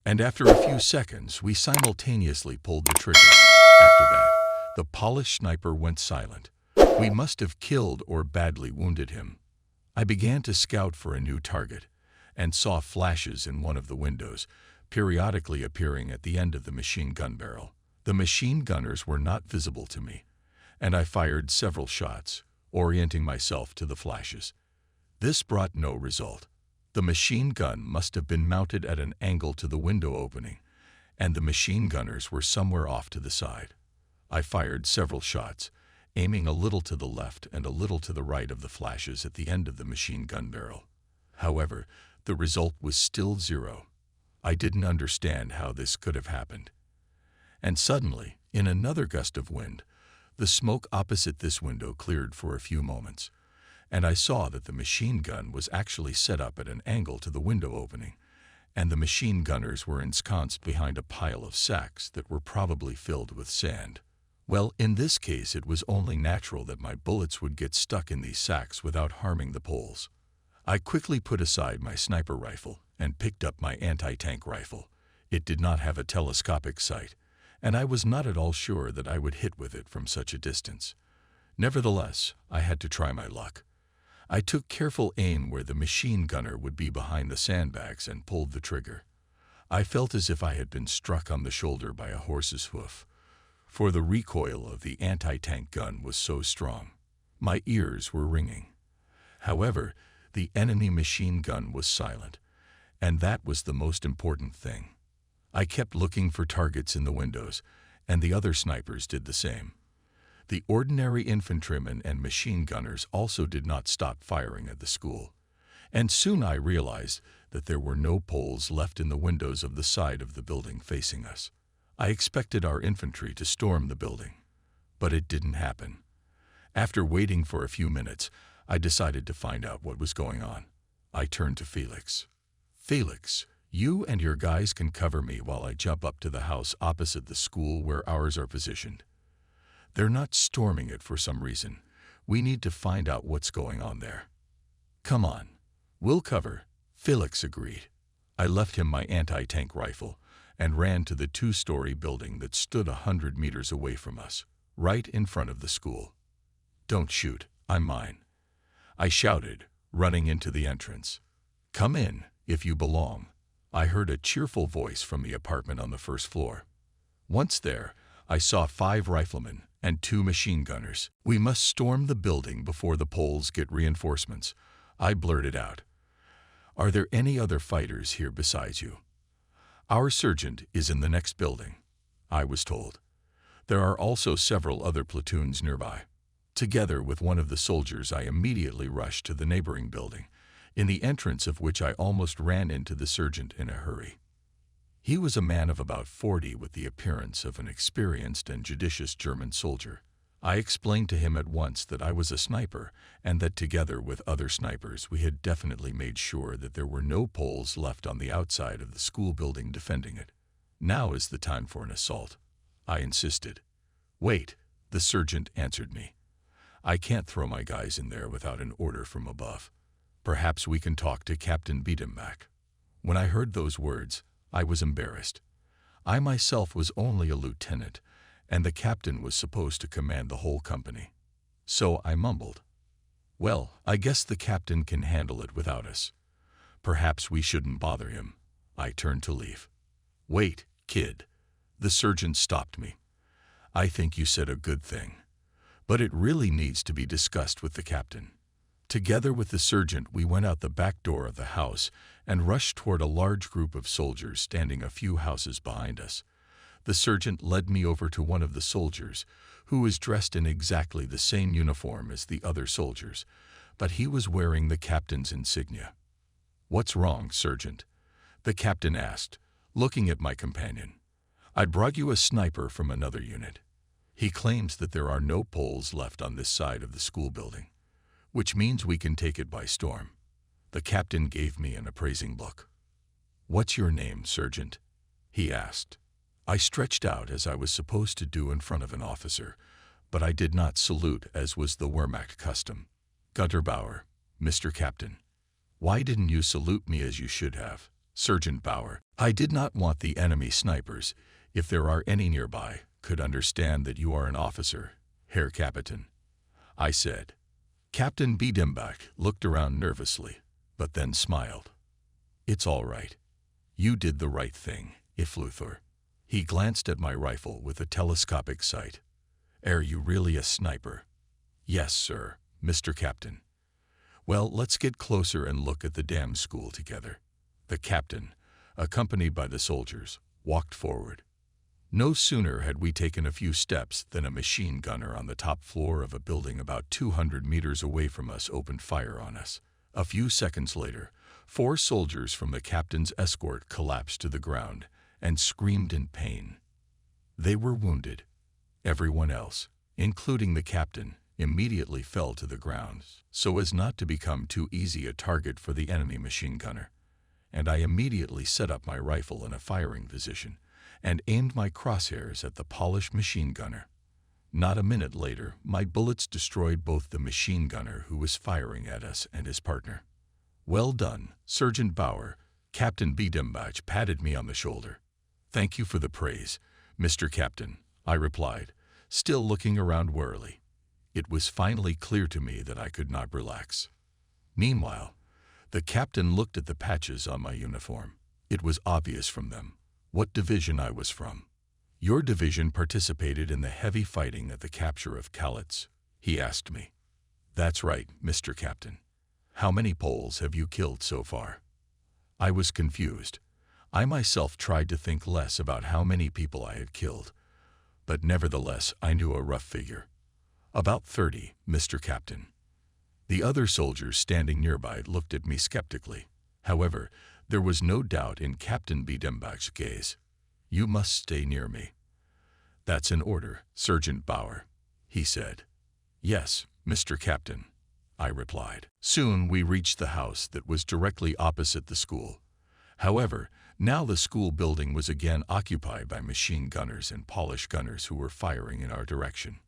And after a few seconds, we simultaneously pulled the trigger. After that, the polished sniper went silent. We must have killed or badly wounded him. I began to scout for a new target, and saw flashes in one of the windows, periodically appearing at the end of the machine gun barrel. The machine gunners were not visible to me, and I fired several shots, orienting myself to the flashes. This brought no result. The machine gun must have been mounted at an angle to the window opening, and the machine gunners were somewhere off to the side. I fired several shots, aiming a little to the left and a little to the right of the flashes at the end of the machine gun barrel. However, the result was still 0. I didn't understand how this could have happened. And suddenly, in another gust of wind, the smoke opposite this window cleared for a few moments, and I saw that the machine gun was actually set up at an angle to the window opening, and the machine gunners were ensconced behind a pile of sacks that were probably filled with sand. Well, in this case it was only natural that my bullets would get stuck in these sacks without harming the poles. I quickly put aside my sniper rifle and picked up my anti-tank rifle. It did not have a telescopic sight, and I was not at all sure that I would hit with it from such a distance. Nevertheless, I had to try my luck. I took careful aim where the machine gunner would be behind the sandbags and pulled the trigger. I felt as if I had been struck on the shoulder by a horse's hoof, for the recoil of the anti-tank gun was so strong. My ears were ringing. However, the enemy machine gun was silent, and that was the most important thing. I kept looking for targets in the windows, and the other snipers did the same. The ordinary infantrymen and machine gunners also did not stop firing at the school, and soon I realized that there were no poles left in the windows of the side of the building facing us. I expected our infantry to storm the building, but it didn't happen. After waiting for a few minutes, I decided to find out what was going on. I turned to Felix. "Felix, you and your guys can cover me while I jump up to the house opposite the school where ours are positioned. They're not storming it for some reason. We need to find out what's going on there." "Come on, we'll cover," Felix agreed. I left him my anti-tank rifle and ran to the 2-story building that stood 100 meters away from us, right in front of the school. "Don't shoot, I'm mine," I shouted, running into the entrance. "Come in, if you belong," I heard a cheerful voice from the apartment on the first floor. Once there, I saw 5 riflemen and 2 machine gunners. "We must storm the building before the Poles get reinforcements," I blurted out. "Are there any other fighters here besides you?" "Our sergeant is in the next building," I was told. There are also several other platoons nearby. Together with one of the soldiers, I immediately rushed to the neighboring building, in the entrance of which I almost ran into the sergeant in a hurry. He was a man of about 40 with the appearance of an experienced and judicious German soldier. I explained to him at once that I was a sniper and that together with other snipers we had definitely made sure that there were no Poles left on the outside of the school building defending it. "Now is the time for an assault," I insisted. "Wait," the sergeant answered me. "I can't throw my guys in there without an order from above. Perhaps we can talk to Captain Beatemback." When I heard those words, I was embarrassed. I myself was only a lieutenant, and the captain was supposed to command the whole company. So I mumbled, "Well, I guess the captain can handle it without us. Perhaps we shouldn't bother him." I turned to leave. "Wait, kid." The sergeant stopped me. "I think you said a good thing, but it really needs to be discussed with the captain." Together with the sergeant, we went out the back door of the house and rushed toward a large group of soldiers standing a few houses behind us. The sergeant led me over to one of the soldiers, who was dressed in exactly the same uniform as the other soldiers, but he was wearing the captain's insignia. "What's wrong, Sergeant?" the captain asked, looking at my companion. "I brought you a sniper from another unit. He claims that there are no Poles left on this side of the school building, which means we can take it by storm." The captain gave me an appraising look. "What's your name, Sergeant?" he asked. I stretched out as I was supposed to do in front of an officer, but I did not salute as was the Wehrmacht custom. "Gunter Bauer, Mr. Captain." "Why didn't you salute me as you should have, Sergeant Bauer?" I did not want the enemy snipers, if there are any nearby, could understand that you are an officer, Herr Captain, I said. Captain Biedenbach looked around nervously, but then smiled. It's all right. You did the right thing, if Luthor. He glanced at my rifle with a telescopic sight. Are you really a sniper? Yes, sir, Mr. Captain. Well, let's get closer and look at the damn school together. The captain, accompanied by the soldiers, walked forward. No sooner had we taken a few steps than a machine gunner on the top floor of a building about 200 meters away from us opened fire on us. A few seconds later, 4 soldiers from the captain's escort collapsed to the ground and screamed in pain. They were wounded. Everyone else, including the captain, immediately fell to the ground so as not to become too easy a target for the enemy machine gunner. And I immediately set up my rifle in a firing position and aimed my crosshairs at the polished machine gunner. Not a minute later, my bullets destroyed both the machine gunner who was firing at us and his partner. Well done, Sergeant Bauer. Captain Biedenbach patted me on the shoulder. Thank you for the praise, Mr. Captain, I replied, still looking around warily. It was finally clear to me that I could not relax. Meanwhile, the captain looked at the patches on my uniform. It was obvious from them what division I was from. Your division participated in the heavy fighting at the capture of Kalitz, he asked me. That's right, Mr. Captain. How many Poles have you killed so far? I was confused. I myself tried to think less about how many people I had killed, but nevertheless I knew a rough figure. About 30, Mr. Captain. The other soldiers standing nearby looked at me skeptically. However, there was no doubt in Captain Biedenbach's gaze. You must stay near me. That's an order, Sergeant Bauer, he said. Yes, Mr. Captain, I replied. Soon we reached the house that was directly opposite the school. However, now the school building was again occupied by machine gunners and polish gunners who were firing in our direction.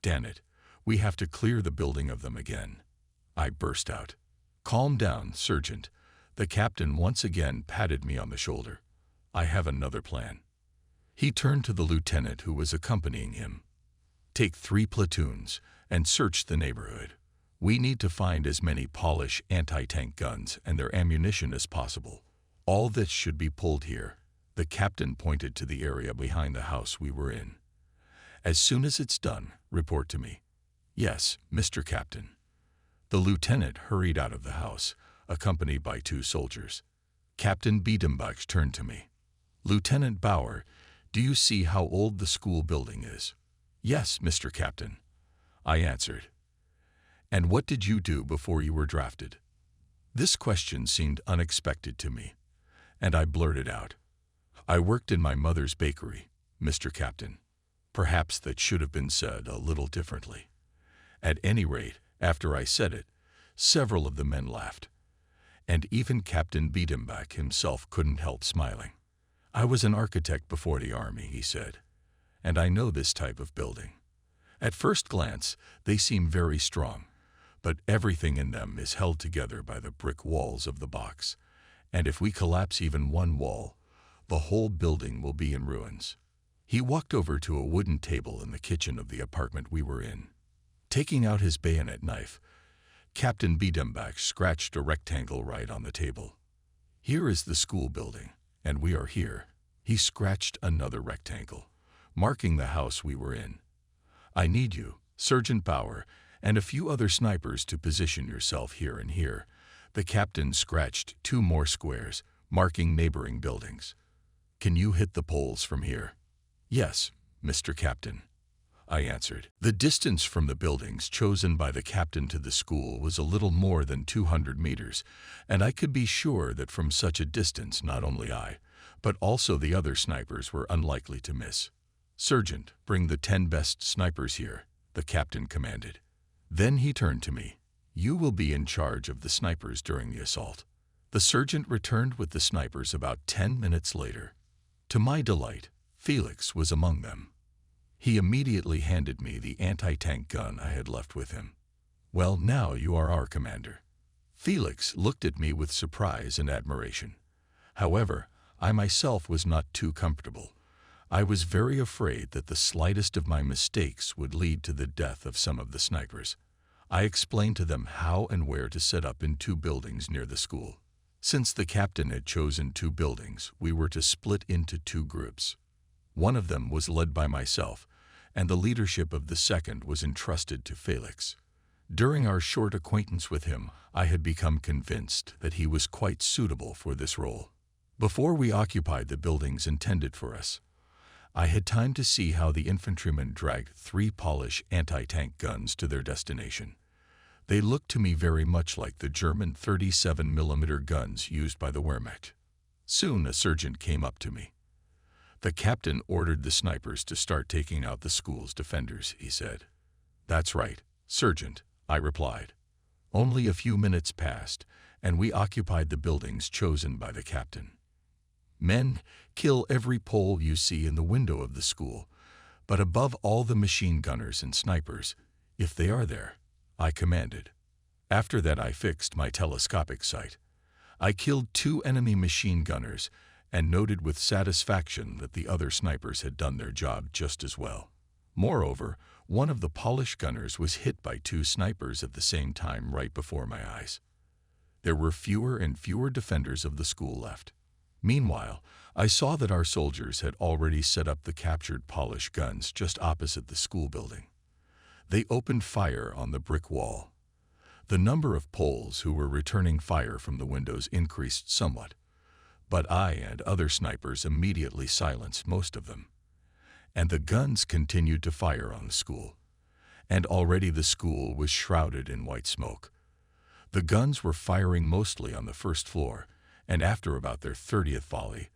Damn it, we have to clear the building of them again, I burst out. Calm down, Sergeant. The captain once again patted me on the shoulder. I have another plan. He turned to the lieutenant who was accompanying him. Take 3 platoons and search the neighborhood. We need to find as many Polish anti-tank guns and their ammunition as possible. All this should be pulled here. The captain pointed to the area behind the house we were in. As soon as it's done, report to me. Yes, Mr. Captain. The lieutenant hurried out of the house, accompanied by 2 soldiers. Captain Biedenbach turned to me. Lieutenant Bauer, do you see how old the school building is? Yes, Mr. Captain, I answered. And what did you do before you were drafted? This question seemed unexpected to me, and I blurted out. I worked in my mother's bakery, Mr. Captain. Perhaps that should have been said a little differently. At any rate, after I said it, several of the men laughed, and even Captain Biedenbach himself couldn't help smiling. I was an architect before the army, he said, and I know this type of building. At first glance, they seem very strong, but everything in them is held together by the brick walls of the box, and if we collapse even one wall, the whole building will be in ruins. He walked over to a wooden table in the kitchen of the apartment we were in. Taking out his bayonet knife, Captain Biedenbach scratched a rectangle right on the table. Here is the school building, and we are here. He scratched another rectangle, marking the house we were in. I need you, Sergeant Bauer, and a few other snipers to position yourself here and here. The captain scratched 2 more squares, marking neighboring buildings. Can you hit the poles from here? Yes, Mr. Captain, I answered. The distance from the buildings chosen by the captain to the school was a little more than 200 meters, and I could be sure that from such a distance not only I, but also the other snipers were unlikely to miss. Sergeant, bring the 10 best snipers here, the captain commanded. Then he turned to me. You will be in charge of the snipers during the assault. The sergeant returned with the snipers about 10 minutes later. To my delight, Felix was among them. He immediately handed me the anti-tank gun I had left with him. Well, now you are our commander. Felix looked at me with surprise and admiration. However, I myself was not too comfortable. I was very afraid that the slightest of my mistakes would lead to the death of some of the snipers. I explained to them how and where to set up in 2 buildings near the school. Since the captain had chosen 2 buildings, we were to split into 2 groups. One of them was led by myself, and the leadership of the second was entrusted to Felix. During our short acquaintance with him, I had become convinced that he was quite suitable for this role. Before we occupied the buildings intended for us, I had time to see how the infantrymen dragged 3 Polish anti-tank guns to their destination. They looked to me very much like the German 37mm guns used by the Wehrmacht. Soon a sergeant came up to me. "The captain ordered the snipers to start taking out the school's defenders," he said. "That's right, Sergeant," I replied. Only a few minutes passed, and we occupied the buildings chosen by the captain. "Men, kill every Pole you see in the window of the school, but above all the machine gunners and snipers, if they are there," I commanded. After that I fixed my telescopic sight. I killed 2 enemy machine gunners and noted with satisfaction that the other snipers had done their job just as well. Moreover, one of the Polish gunners was hit by 2 snipers at the same time right before my eyes. There were fewer and fewer defenders of the school left. Meanwhile, I saw that our soldiers had already set up the captured Polish guns just opposite the school building. They opened fire on the brick wall. The number of Poles who were returning fire from the windows increased somewhat, but I and other snipers immediately silenced most of them. And the guns continued to fire on the school. And already the school was shrouded in white smoke. The guns were firing mostly on the first floor, and after about their 30th volley,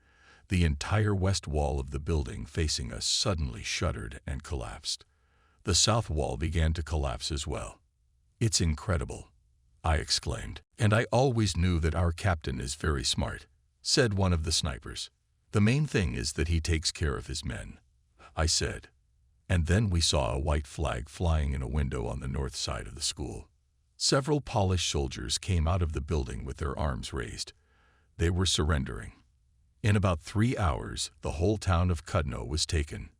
the entire west wall of the building facing us suddenly shuddered and collapsed. The south wall began to collapse as well. "It's incredible," I exclaimed. "And I always knew that our captain is very smart," said one of the snipers. "The main thing is that he takes care of his men," I said. And then we saw a white flag flying in a window on the north side of the school. Several Polish soldiers came out of the building with their arms raised. They were surrendering. In about 3 hours, the whole town of Kudno was taken.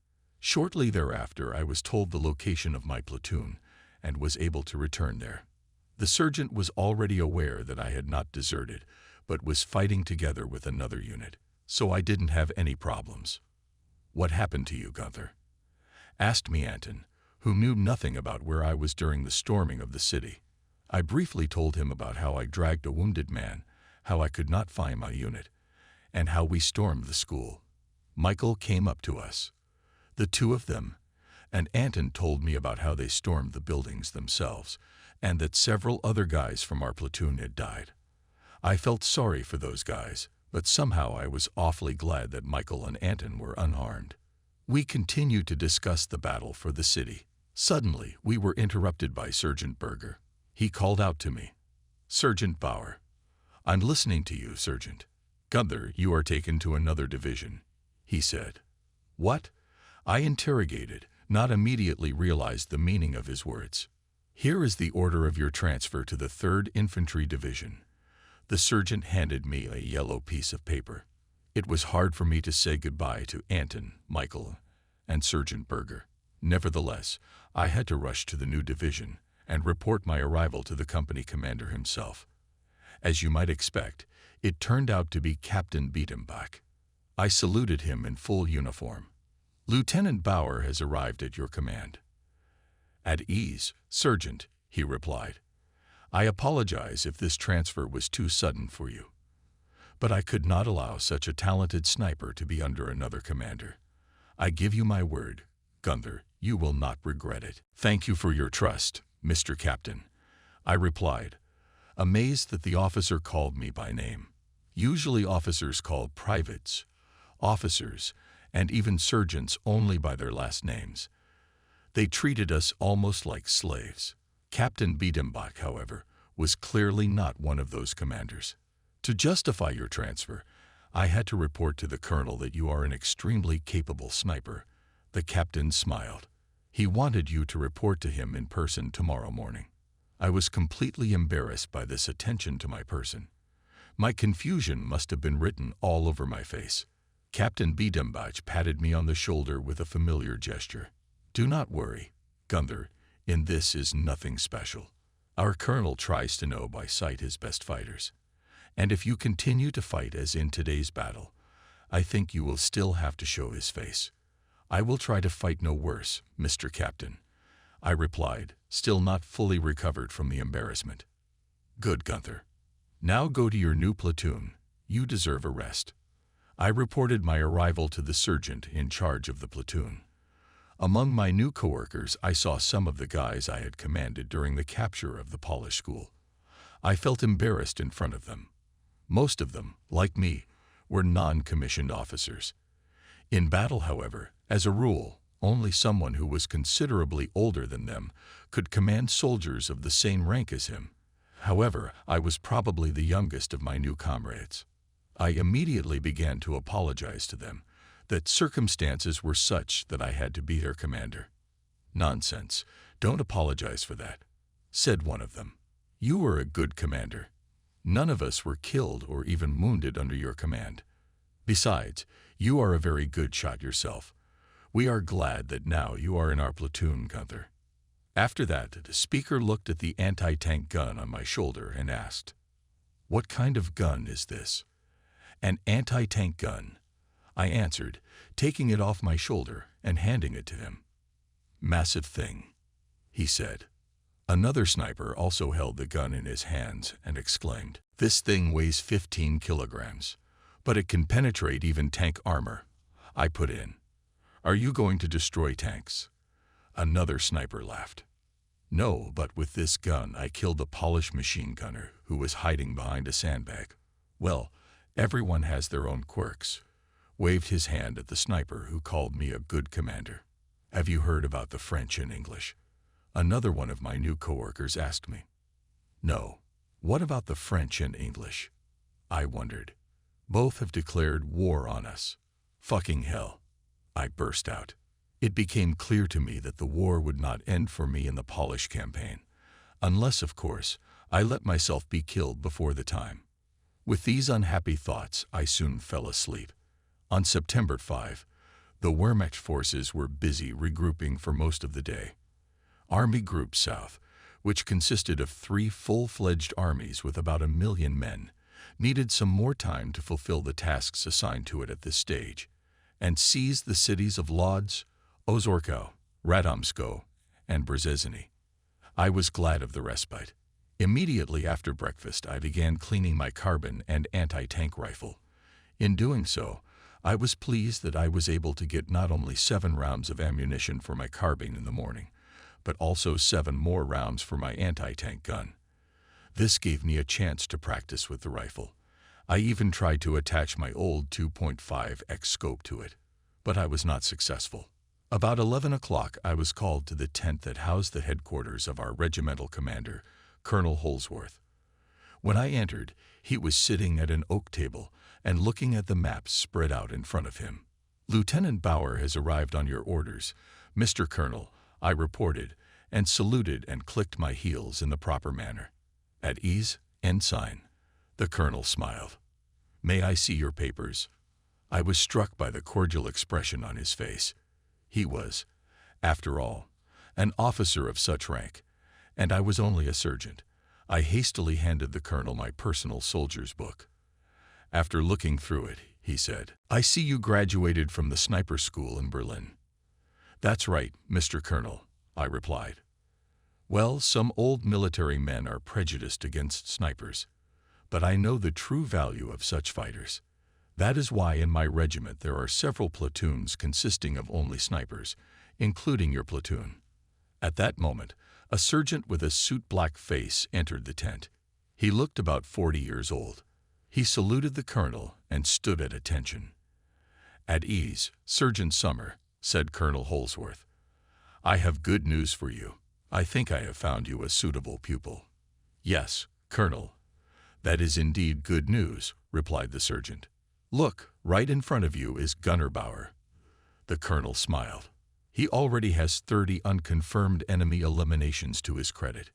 Shortly thereafter, I was told the location of my platoon and was able to return there. The sergeant was already aware that I had not deserted, but was fighting together with another unit, so I didn't have any problems. "What happened to you, Gunther?" asked me Anton, who knew nothing about where I was during the storming of the city. I briefly told him about how I dragged a wounded man, how I could not find my unit, and how we stormed the school. Michael came up to us, the 2 of them, and Anton told me about how they stormed the buildings themselves, and that several other guys from our platoon had died. I felt sorry for those guys, but somehow I was awfully glad that Michael and Anton were unharmed. We continued to discuss the battle for the city. Suddenly, we were interrupted by Sergeant Berger. He called out to me, "Sergeant Bauer." "I'm listening to you, Sergeant." "Gunther, you are taken to another division," he said. "What?" I interrogated, not immediately realized the meaning of his words. "Here is the order of your transfer to the 3rd Infantry Division." The sergeant handed me a yellow piece of paper. It was hard for me to say goodbye to Anton, Michael, and Sergeant Berger. Nevertheless, I had to rush to the new division and report my arrival to the company commander himself. As you might expect, it turned out to be Captain Biedenbach. I saluted him in full uniform. "Lieutenant Bauer has arrived at your command." "At ease, Sergeant," he replied. "I apologize if this transfer was too sudden for you. But I could not allow such a talented sniper to be under another commander. I give you my word, Gunther, you will not regret it." "Thank you for your trust, Mr. Captain," I replied, amazed that the officer called me by name. Usually officers call privates, officers, and even sergeants only by their last names. They treated us almost like slaves. Captain Biedenbach, however, was clearly not one of those commanders. "To justify your transfer, I had to report to the colonel that you are an extremely capable sniper." The captain smiled. He wanted you to report to him in person tomorrow morning. I was completely embarrassed by this attention to my person. My confusion must have been written all over my face. Captain Bidembach patted me on the shoulder with a familiar gesture. "Do not worry, Gunther, in this is nothing special. Our colonel tries to know by sight his best fighters. And if you continue to fight as in today's battle, I think you will still have to show his face." "I will try to fight no worse, Mr. Captain," I replied, still not fully recovered from the embarrassment. "Good, Gunther. Now go to your new platoon. You deserve a rest." I reported my arrival to the sergeant in charge of the platoon. Among my new coworkers, I saw some of the guys I had commanded during the capture of the Polish school. I felt embarrassed in front of them. Most of them, like me, were non-commissioned officers. In battle, however, as a rule, only someone who was considerably older than them could command soldiers of the same rank as him. However, I was probably the youngest of my new comrades. I immediately began to apologize to them, that circumstances were such that I had to be their commander. "Nonsense, don't apologize for that," said one of them. "You were a good commander. None of us were killed or even wounded under your command. Besides, you are a very good shot yourself. We are glad that now you are in our platoon, Gunther." After that, the speaker looked at the anti-tank gun on my shoulder and asked, "What kind of gun is this?" "An anti-tank gun," I answered, taking it off my shoulder and handing it to him. "Massive thing," he said. Another sniper also held the gun in his hands and exclaimed, "This thing weighs 15 kilograms, but it can penetrate even tank armor," I put in. "Are you going to destroy tanks?" Another sniper laughed. "No, but with this gun I killed the Polish machine gunner who was hiding behind a sandbag." "Well, everyone has their own quirks," waved his hand at the sniper who called me a good commander. "Have you heard about the French and English?" Another one of my new coworkers asked me. "No. What about the French and English?" I wondered. "Both have declared war on us." "Fucking hell," I burst out. It became clear to me that the war would not end for me in the Polish campaign, unless, of course, I let myself be killed before the time. With these unhappy thoughts, I soon fell asleep. On September 5, the Wehrmacht forces were busy regrouping for most of the day. Army Group South, which consisted of 3 full-fledged armies with about 1 million men, needed some more time to fulfill the tasks assigned to it at this stage, and seized the cities of Lodz, Ozorko, Radomsko, and Brzezinny. I was glad of the respite. Immediately after breakfast, I began cleaning my carbine and anti-tank rifle. In doing so, I was pleased that I was able to get not only 7 rounds of ammunition for my carbine in the morning, but also 7 more rounds for my anti-tank gun. This gave me a chance to practice with the rifle. I even tried to attach my old 2.5x scope to it, but I was not successful. About 11 o'clock, I was called to the tent that housed the headquarters of our regimental commander, Colonel Holsworth. When I entered, he was sitting at an oak table and looking at the maps spread out in front of him. "Lieutenant Bauer has arrived on your orders, Mr. Colonel," I reported, and saluted and clicked my heels in the proper manner. "At ease, Ensign," the colonel smiled. "May I see your papers?" I was struck by the cordial expression on his face. He was, after all, an officer of such rank, and I was only a sergeant. I hastily handed the colonel my personal soldier's book. After looking through it, he said, "I see you graduated from the sniper school in Berlin." "That's right, Mr. Colonel," I replied. "Well, some old military men are prejudiced against snipers, but I know the true value of such fighters. That is why in my regiment there are several platoons consisting of only snipers, including your platoon." At that moment, a sergeant with a soot-black face entered the tent. He looked about 40 years old. He saluted the colonel and stood at attention. "At ease, Sergeant Summer," said Colonel Holsworth. "I have good news for you. I think I have found you a suitable pupil." "Yes, Colonel, that is indeed good news," replied the sergeant. "Look, right in front of you is Gunner Bauer." The colonel smiled. "He already has 30 unconfirmed enemy eliminations to his credit."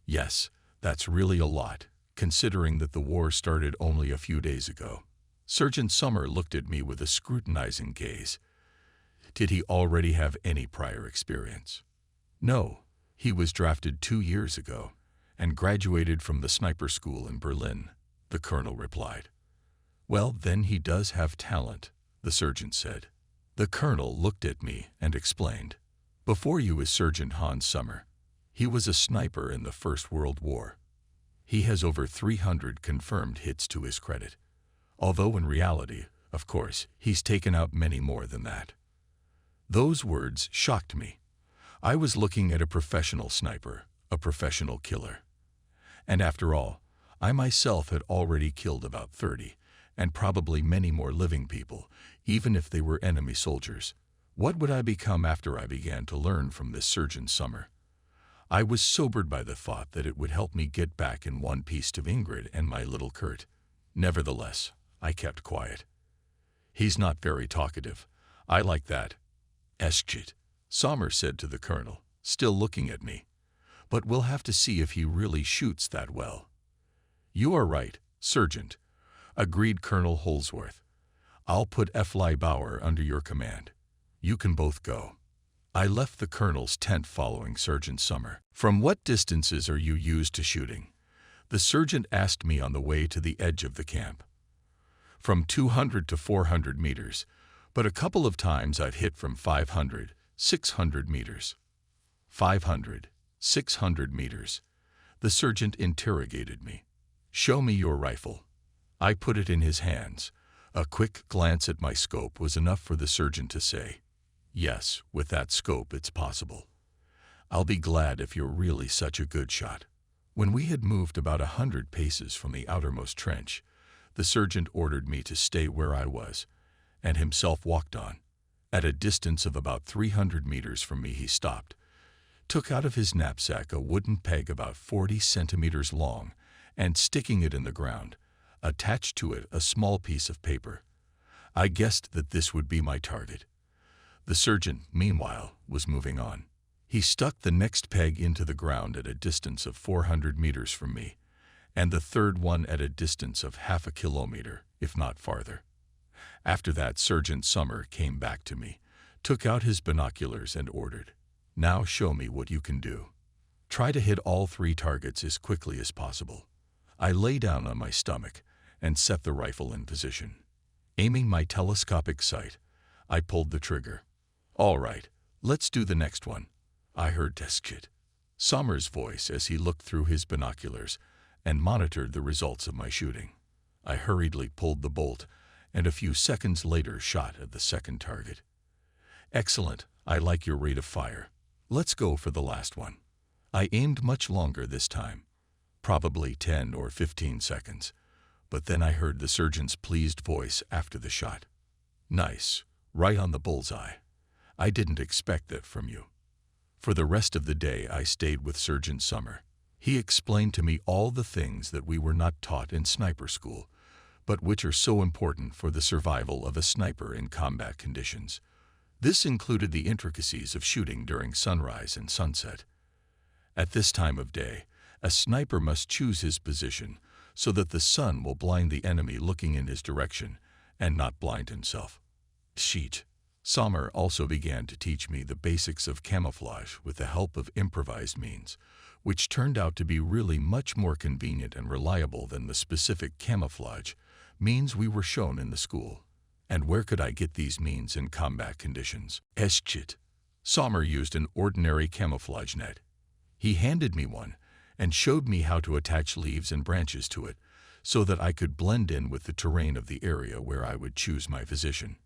"Yes, that's really a lot," considering that the war started only a few days ago. Sergeant Summer looked at me with a scrutinizing gaze. Did he already have any prior experience? No, he was drafted 2 years ago and graduated from the sniper school in Berlin, the colonel replied. Well, then he does have talent, the sergeant said. The colonel looked at me and explained. Before you was Sergeant Hans Summer. He was a sniper in the First World War. He has over 300 confirmed hits to his credit. Although in reality, of course, he's taken out many more than that. Those words shocked me. I was looking at a professional sniper, a professional killer. And after all, I myself had already killed about 30, and probably many more living people, even if they were enemy soldiers. What would I become after I began to learn from this Sergeant Summer? I was sobered by the thought that it would help me get back in one piece to Ingrid and my little Kurt. Nevertheless, I kept quiet. He's not very talkative. I like that. Eschit, Sommer said to the colonel, still looking at me. But we'll have to see if he really shoots that well. You are right, Sergeant, agreed Colonel Holsworth. I'll put Fly Bauer under your command. You can both go. I left the colonel's tent following Sergeant Summer. From what distances are you used to shooting? The sergeant asked me on the way to the edge of the camp. From 200 to 400 meters, but a couple of times I've hit from 500, 600 meters. 500, 600 meters. The sergeant interrogated me. Show me your rifle. I put it in his hands. A quick glance at my scope was enough for the sergeant to say, yes, with that scope it's possible. I'll be glad if you're really such a good shot. When we had moved about 100 paces from the outermost trench, the sergeant ordered me to stay where I was, and himself walked on. At a distance of about 300 meters from me he stopped, took out of his knapsack a wooden peg about 40 centimeters long, and sticking it in the ground, attached to it a small piece of paper. I guessed that this would be my target. The sergeant, meanwhile, was moving on. He stuck the next peg into the ground at a distance of 400 meters from me, and the third one at a distance of half a kilometer, if not farther. After that, Sergeant Summer came back to me, took out his binoculars and ordered, now show me what you can do. Try to hit all 3 targets as quickly as possible. I lay down on my stomach and set the rifle in position. Aiming my telescopic sight, I pulled the trigger. All right, let's do the next one. I heard Teskit, Sommer's voice as he looked through his binoculars and monitored the results of my shooting. I hurriedly pulled the bolt and a few seconds later shot at the second target. Excellent, I like your rate of fire. Let's go for the last one. I aimed much longer this time, probably 10 or 15 seconds, but then I heard the sergeant's pleased voice after the shot. Nice, right on the bullseye. I didn't expect that from you. For the rest of the day I stayed with Sergeant Summer. He explained to me all the things that we were not taught in sniper school, but which are so important for the survival of a sniper in combat conditions. This included the intricacies of shooting during sunrise and sunset. At this time of day, a sniper must choose his position so that the sun will blind the enemy looking in his direction and not blind himself. Sheet. Sommer also began to teach me the basics of camouflage with the help of improvised means, which turned out to be really much more convenient and reliable than the specific camouflage means we were shown in the school. And where could I get these means in combat conditions? Eschit. Sommer used an ordinary camouflage net. He handed me one and showed me how to attach leaves and branches to it so that I could blend in with the terrain of the area where I would choose my position.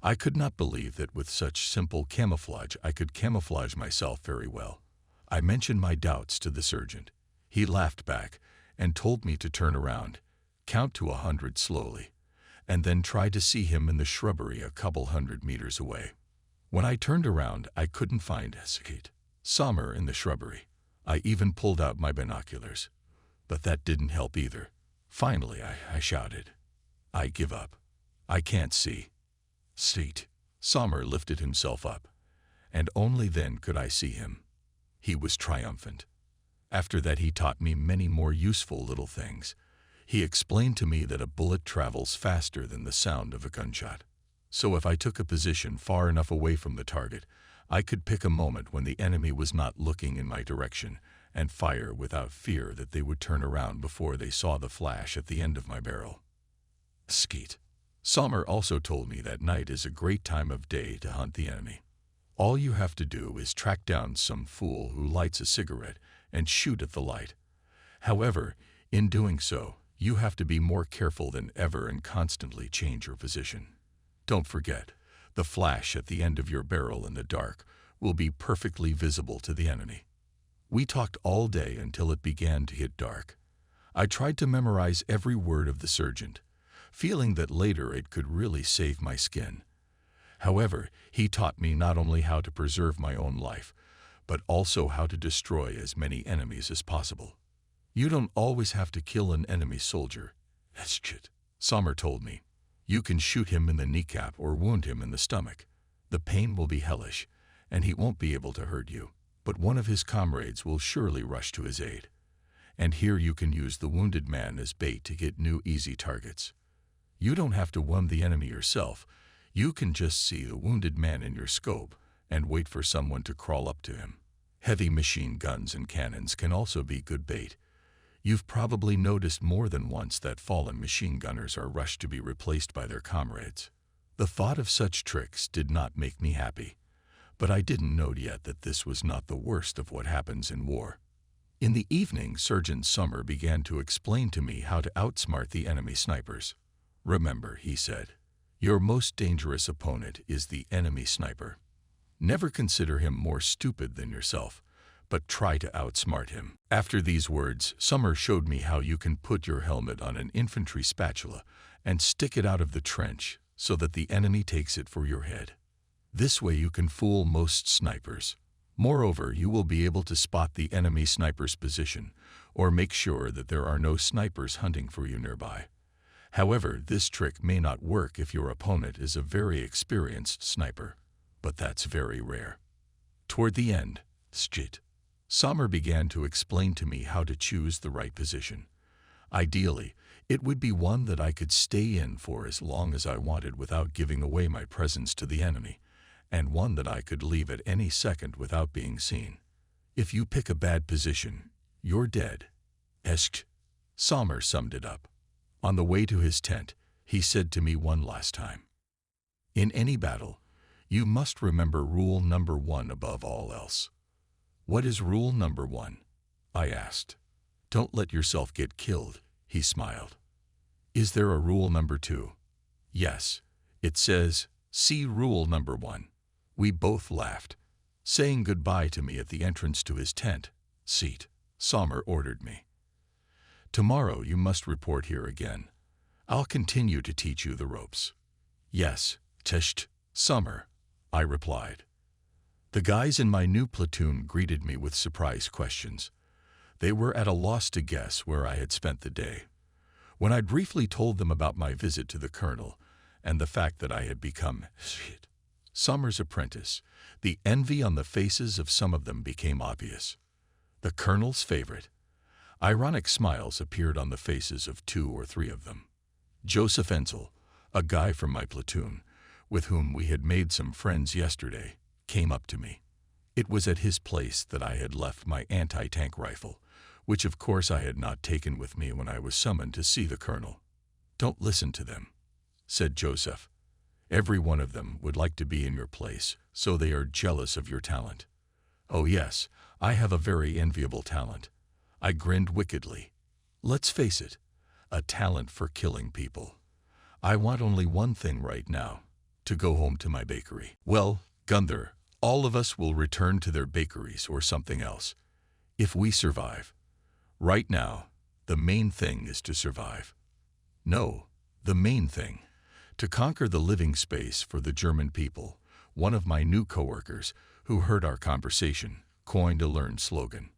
I could not believe that with such simple camouflage I could camouflage myself very well. I mentioned my doubts to the sergeant. He laughed back and told me to turn around, count to 100 slowly, and then try to see him in the shrubbery a couple 100 meters away. When I turned around, I couldn't find Sommer in the shrubbery. I even pulled out my binoculars, but that didn't help either. Finally, I shouted, I give up. I can't see. Seat. Sommer lifted himself up, and only then could I see him. He was triumphant. After that, he taught me many more useful little things. He explained to me that a bullet travels faster than the sound of a gunshot. So if I took a position far enough away from the target, I could pick a moment when the enemy was not looking in my direction and fire without fear that they would turn around before they saw the flash at the end of my barrel. Skeet. Sommer also told me that night is a great time of day to hunt the enemy. All you have to do is track down some fool who lights a cigarette and shoot at the light. However, in doing so, you have to be more careful than ever and constantly change your position. Don't forget, the flash at the end of your barrel in the dark will be perfectly visible to the enemy. We talked all day until it began to get dark. I tried to memorize every word of the sergeant, feeling that later it could really save my skin. However, he taught me not only how to preserve my own life, but also how to destroy as many enemies as possible. You don't always have to kill an enemy soldier. Sommer told me. You can shoot him in the kneecap or wound him in the stomach. The pain will be hellish, and he won't be able to hurt you, but one of his comrades will surely rush to his aid. And here you can use the wounded man as bait to get new easy targets. You don't have to wound the enemy yourself. You can just see the wounded man in your scope and wait for someone to crawl up to him. Heavy machine guns and cannons can also be good bait. You've probably noticed more than once that fallen machine gunners are rushed to be replaced by their comrades. The thought of such tricks did not make me happy, but I didn't know yet that this was not the worst of what happens in war. In the evening, Sergeant Sommer began to explain to me how to outsmart the enemy snipers. Remember, he said, your most dangerous opponent is the enemy sniper. Never consider him more stupid than yourself, but try to outsmart him. After these words, Sommer showed me how you can put your helmet on an infantry spatula and stick it out of the trench so that the enemy takes it for your head. This way you can fool most snipers. Moreover, you will be able to spot the enemy sniper's position or make sure that there are no snipers hunting for you nearby. However, this trick may not work if your opponent is a very experienced sniper, but that's very rare. Toward the end, Sommer began to explain to me how to choose the right position. Ideally, it would be one that I could stay in for as long as I wanted without giving away my presence to the enemy, and one that I could leave at any second without being seen. If you pick a bad position, you're dead. Sommer summed it up. On the way to his tent, he said to me one last time, in any battle, you must remember rule number 1 above all else. What is rule number 1? I asked. Don't let yourself get killed, he smiled. Is there a rule number 2? Yes, it says, see rule number 1. We both laughed. Saying goodbye to me at the entrance to his tent, Sommer ordered me. Tomorrow you must report here again. I'll continue to teach you the ropes. Yes, Sommer, I replied. The guys in my new platoon greeted me with surprise questions. They were at a loss to guess where I had spent the day. When I briefly told them about my visit to the colonel and the fact that I had become Sommer's apprentice, the envy on the faces of some of them became obvious. The colonel's favorite. Ironic smiles appeared on the faces of 2 or 3 of them. Joseph Enzel, a guy from my platoon, with whom we had made some friends yesterday, came up to me. It was at his place that I had left my anti-tank rifle, which of course I had not taken with me when I was summoned to see the colonel. Don't listen to them, said Joseph. Every one of them would like to be in your place, so they are jealous of your talent. Oh yes, I have a very enviable talent. I grinned wickedly. Let's face it, a talent for killing people. I want only one thing right now, to go home to my bakery. Well, Gunther, all of us will return to their bakeries or something else, if we survive. Right now, the main thing is to survive. No, the main thing, to conquer the living space for the German people. One of my new coworkers, who heard our conversation, coined a learned slogan.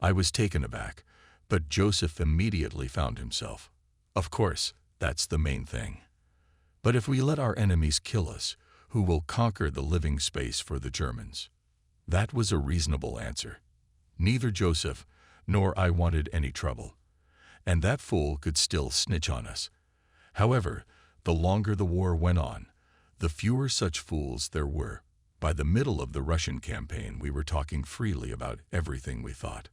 I was taken aback, but Joseph immediately found himself. Of course, that's the main thing. But if we let our enemies kill us, who will conquer the living space for the Germans? That was a reasonable answer. Neither Joseph nor I wanted any trouble. And that fool could still snitch on us. However, the longer the war went on, the fewer such fools there were. By the middle of the Russian campaign, we were talking freely about everything we thought.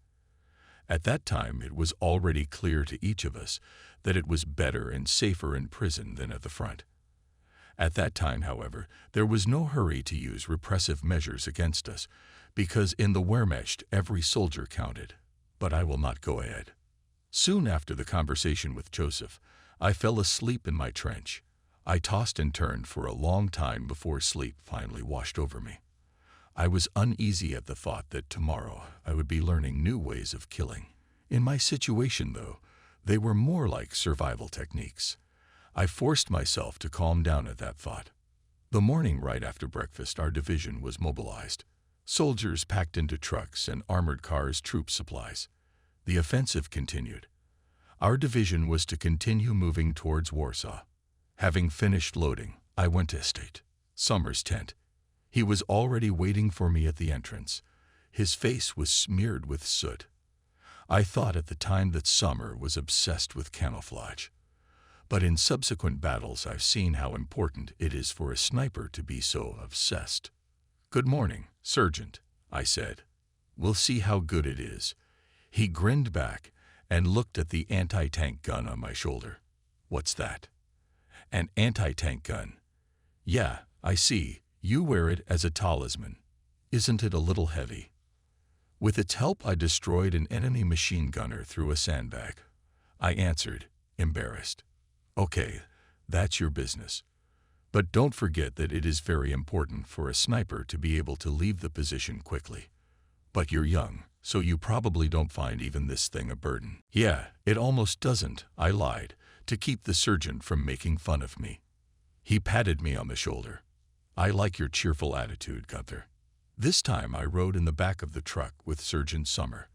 At that time, it was already clear to each of us that it was better and safer in prison than at the front. At that time, however, there was no hurry to use repressive measures against us, because in the Wehrmacht every soldier counted. But I will not go ahead. Soon after the conversation with Joseph, I fell asleep in my trench. I tossed and turned for a long time before sleep finally washed over me. I was uneasy at the thought that tomorrow I would be learning new ways of killing. In my situation, though, they were more like survival techniques. I forced myself to calm down at that thought. The morning right after breakfast, our division was mobilized. Soldiers packed into trucks and armored cars troop supplies. The offensive continued. Our division was to continue moving towards Warsaw. Having finished loading, I went to State Summer's tent. He was already waiting for me at the entrance. His face was smeared with soot. I thought at the time that Summer was obsessed with camouflage. But in subsequent battles, I've seen how important it is for a sniper to be so obsessed. "Good morning, Sergeant," I said. "We'll see how good it is." He grinned back and looked at the anti-tank gun on my shoulder. "What's that?" "An anti-tank gun." "Yeah, I see. You wear it as a talisman. Isn't it a little heavy?" With its help, I destroyed an enemy machine gunner through a sandbag. I answered, embarrassed. "Okay, that's your business. But don't forget that it is very important for a sniper to be able to leave the position quickly. But you're young, so you probably don't find even this thing a burden." "Yeah, it almost doesn't," I lied, to keep the sergeant from making fun of me. He patted me on the shoulder. "I like your cheerful attitude, Gunther." This time I rode in the back of the truck with Sergeant Summer.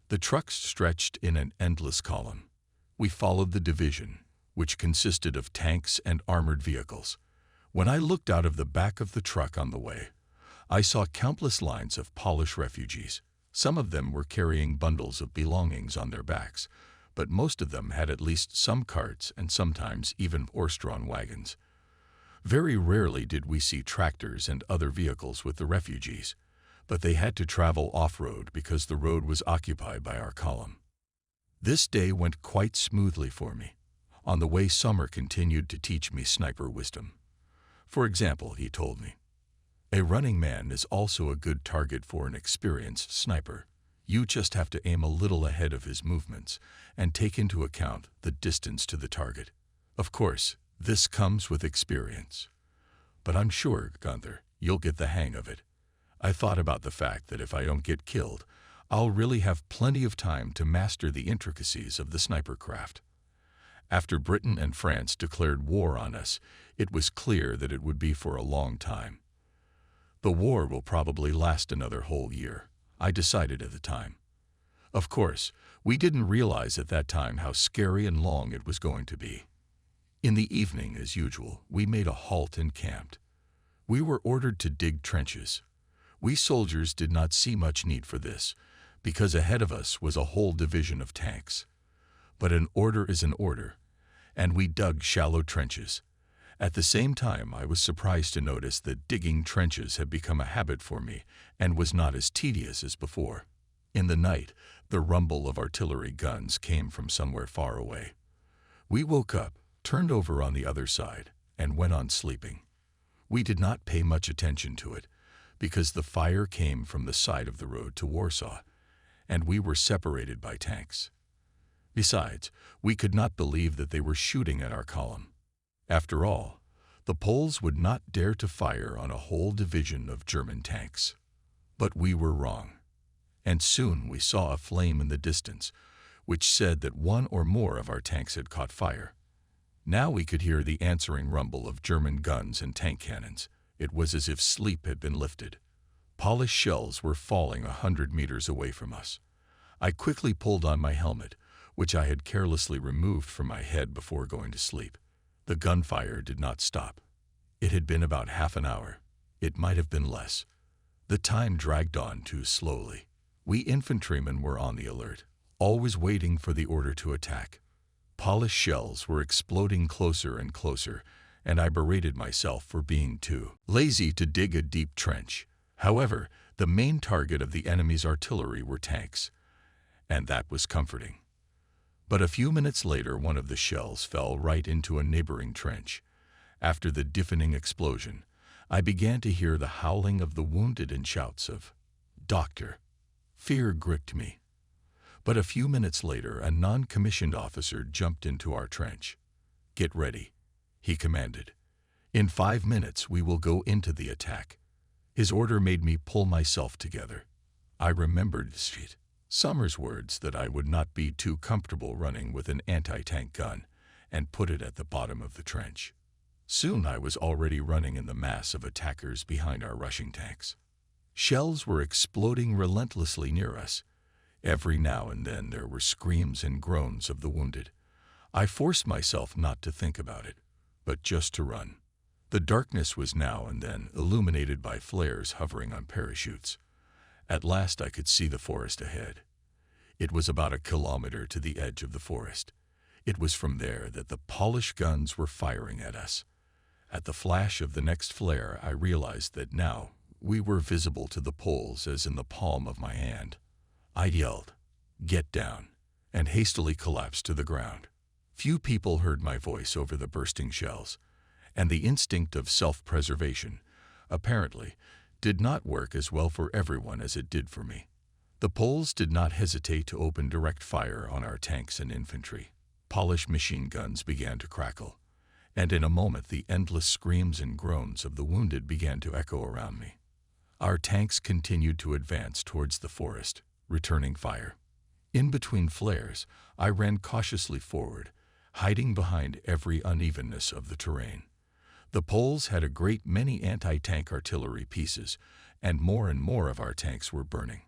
The truck stretched in an endless column. We followed the division, which consisted of tanks and armored vehicles. When I looked out of the back of the truck on the way, I saw countless lines of Polish refugees. Some of them were carrying bundles of belongings on their backs, but most of them had at least some carts and sometimes even horse-drawn wagons. Very rarely did we see tractors and other vehicles with the refugees, but they had to travel off-road because the road was occupied by our column. This day went quite smoothly for me. On the way, Summer continued to teach me sniper wisdom. For example, he told me, "A running man is also a good target for an experienced sniper. You just have to aim a little ahead of his movements and take into account the distance to the target. Of course, this comes with experience. But I'm sure, Gunther, you'll get the hang of it." I thought about the fact that if I don't get killed, I'll really have plenty of time to master the intricacies of the sniper craft. After Britain and France declared war on us, it was clear that it would be for a long time. The war will probably last another whole year, I decided at the time. Of course, we didn't realize at that time how scary and long it was going to be. In the evening, as usual, we made a halt and camped. We were ordered to dig trenches. We soldiers did not see much need for this, because ahead of us was a whole division of tanks. But an order is an order, and we dug shallow trenches. At the same time, I was surprised to notice that digging trenches had become a habit for me and was not as tedious as before. In the night, the rumble of artillery guns came from somewhere far away. We woke up, turned over on the other side, and went on sleeping. We did not pay much attention to it, because the fire came from the side of the road to Warsaw, and we were separated by tanks. Besides, we could not believe that they were shooting at our column. After all, the Poles would not dare to fire on a whole division of German tanks. But we were wrong, and soon we saw a flame in the distance, which said that one or more of our tanks had caught fire. Now we could hear the answering rumble of German guns and tank cannons. It was as if sleep had been lifted. Polish shells were falling 100 meters away from us. I quickly pulled on my helmet, which I had carelessly removed from my head before going to sleep. The gunfire did not stop. It had been about half an hour. It might have been less. The time dragged on too slowly. We infantrymen were on the alert. always waiting for the order to attack. Polished shells were exploding closer and closer, and I berated myself for being too lazy to dig a deep trench. However, the main target of the enemy's artillery were tanks, and that was comforting. But a few minutes later, one of the shells fell right into a neighboring trench. After the deafening explosion, I began to hear the howling of the wounded and shouts of, "Doctor!" Fear gripped me. But a few minutes later, a non-commissioned officer jumped into our trench. "Get ready," he commanded. "In 5 minutes, we will go into the attack." His order made me pull myself together. I remembered Summers' words that I would not be too comfortable running with an anti-tank gun, and put it at the bottom of the trench. Soon I was already running in the mass of attackers behind our rushing tanks. Shells were exploding relentlessly near us. Every now and then there were screams and groans of the wounded. I forced myself not to think about it, but just to run. The darkness was now and then illuminated by flares hovering on parachutes. At last I could see the forest ahead. It was about 1 kilometer to the edge of the forest. It was from there that the polished guns were firing at us. At the flash of the next flare, I realized that now we were visible to the Poles as in the palm of my hand. I yelled, "Get down," and hastily collapsed to the ground. Few people heard my voice over the bursting shells, and the instinct of self-preservation, apparently, did not work as well for everyone as it did for me. The Poles did not hesitate to open direct fire on our tanks and infantry. Polished machine guns began to crackle, and in a moment the endless screams and groans of the wounded began to echo around me. Our tanks continued to advance towards the forest, returning fire. In between flares, I ran cautiously forward, hiding behind every unevenness of the terrain. The Poles had a great many anti-tank artillery pieces, and more of our tanks were burning.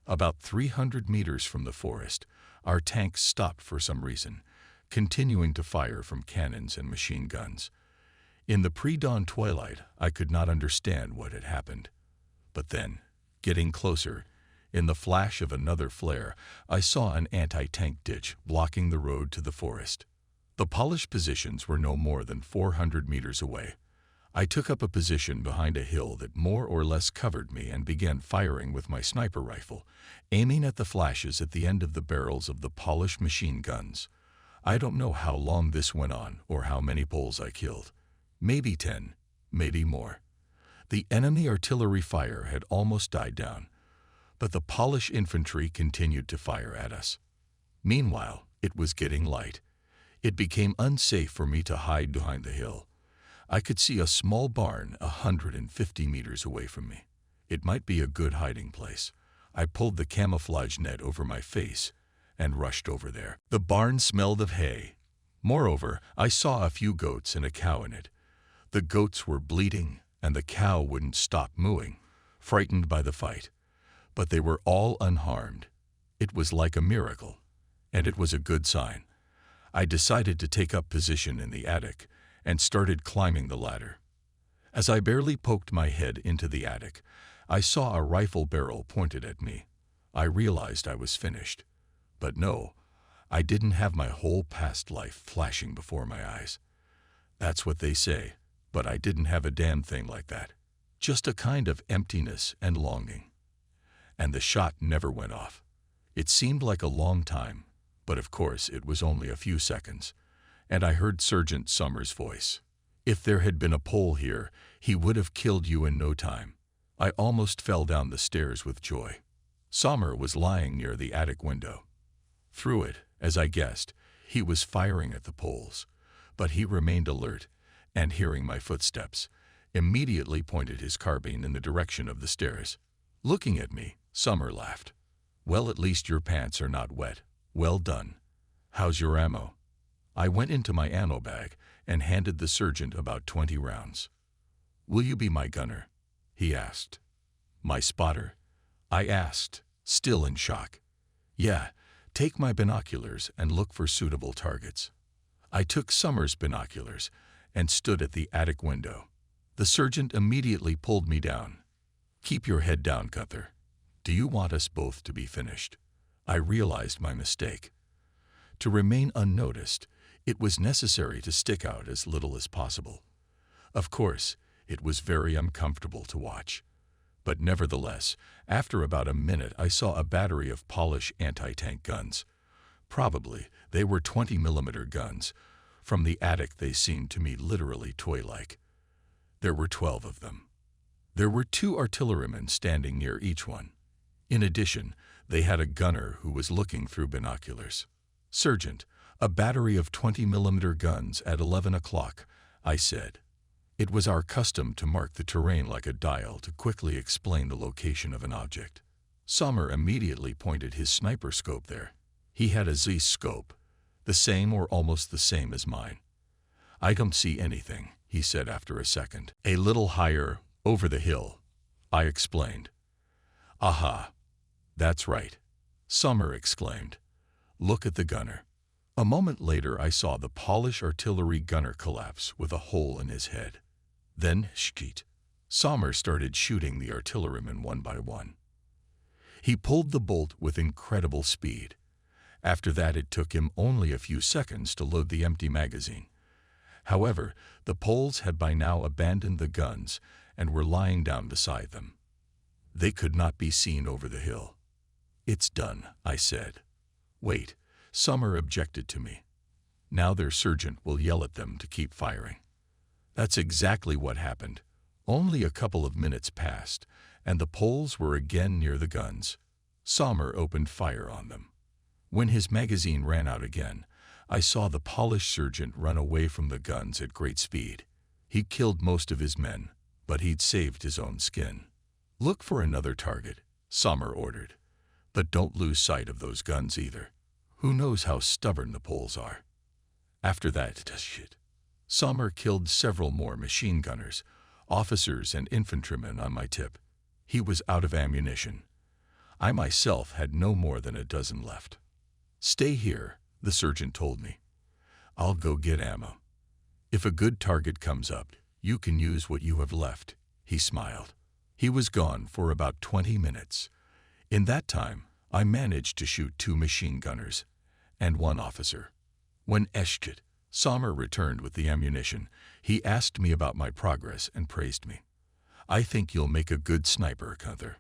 About 300 meters from the forest, our tanks stopped for some reason, continuing to fire from cannons and machine guns. In the pre-dawn twilight, I could not understand what had happened. But then, getting closer, in the flash of another flare, I saw an anti-tank ditch blocking the road to the forest. The polished positions were no more than 400 meters away. I took up a position behind a hill that more or less covered me and began firing with my sniper rifle, aiming at the flashes at the end of the barrels of the polished machine guns. I don't know how long this went on or how many Poles I killed. Maybe 10, maybe more. The enemy artillery fire had almost died down, but the polished infantry continued to fire at us. Meanwhile, it was getting light. It became unsafe for me to hide behind the hill. I could see a small barn 150 meters away from me. It might be a good hiding place. I pulled the camouflage net over my face and rushed over there. The barn smelled of hay. Moreover, I saw a few goats and a cow in it. The goats were bleating, and the cow wouldn't stop mooing, frightened by the fight. But they were all unharmed. It was like a miracle, and it was a good sign. I decided to take up position in the attic and started climbing the ladder. As I barely poked my head into the attic, I saw a rifle barrel pointed at me. I realized I was finished. But no, I didn't have my whole past life flashing before my eyes. That's what they say, but I didn't have a damn thing like that. Just a kind of emptiness and longing. And the shot never went off. It seemed like a long time, but of course it was only a few seconds, and I heard Sergeant Summers' voice. "If there had been a Pole here, he would have killed you in no time." I almost fell down the stairs with joy. Sommer was lying near the attic window. Through it, as I guessed, he was firing at the Poles, but he remained alert, and hearing my footsteps, immediately pointed his carbine in the direction of the stairs. Looking at me, Sommer laughed. "Well, at least your pants are not wet. Well done. How's your ammo?" I went into my ammo bag and handed the sergeant about 20 rounds. "Will you be my gunner?" he asked. "My spotter?" I asked, still in shock. "Yeah, take my binoculars and look for suitable targets." I took Sommer's binoculars and stood at the attic window. The sergeant immediately pulled me down. "Keep your head down, Gunther. Do you want us both to be finished?" I realized my mistake. To remain unnoticed, it was necessary to stick out as little as possible. Of course, it was very uncomfortable to watch. But nevertheless, after about a minute I saw a battery of Polish anti-tank guns. Probably they were 20mm guns. From the attic they seemed to me literally toy-like. There were 12 of them. There were 2 artillerymen standing near each one. In addition, they had a gunner who was looking through binoculars. "Sergeant, a battery of 20mm guns at 11 o'clock, I said. It was our custom to mark the terrain like a dial to quickly explain the location of an object. Sommer immediately pointed his sniper scope there. He had a Z scope, the same or almost the same as mine. "I don't see anything," he said after a second. "A little higher, over the hill," I explained. "Aha, that's right," Sommer exclaimed. "Look at the gunner." A moment later I saw the Polish artillery gunner collapse with a hole in his head. Then, shkit, Sommer started shooting the artillerymen one by one. He pulled the bolt with incredible speed. After that it took him only a few seconds to load the empty magazine. However, the Poles had by now abandoned the guns and were lying down beside them. They could not be seen over the hill. "It's done," I said. "Wait," Sommer objected to me. "Now their sergeant will yell at them to keep firing." That's exactly what happened. Only a couple of minutes passed, and the Poles were again near the guns. Sommer opened fire on them. When his magazine ran out again, I saw the Polish sergeant run away from the guns at great speed. He killed most of his men, but he'd saved his own skin. "Look for another target," Sommer ordered. "But don't lose sight of those guns either. Who knows how stubborn the Poles are." After that, Sommer killed several more machine gunners, officers and infantrymen on my tip. He was out of ammunition. I myself had no more than a dozen left. "Stay here," the sergeant told me. "I'll go get ammo. If a good target comes up, you can use what you have left," he smiled. He was gone for about 20 minutes. In that time, I managed to shoot 2 machine gunners and 1 officer. When Sommer returned with the ammunition, he asked me about my progress and praised me. "I think you'll make a good sniper, Gunther."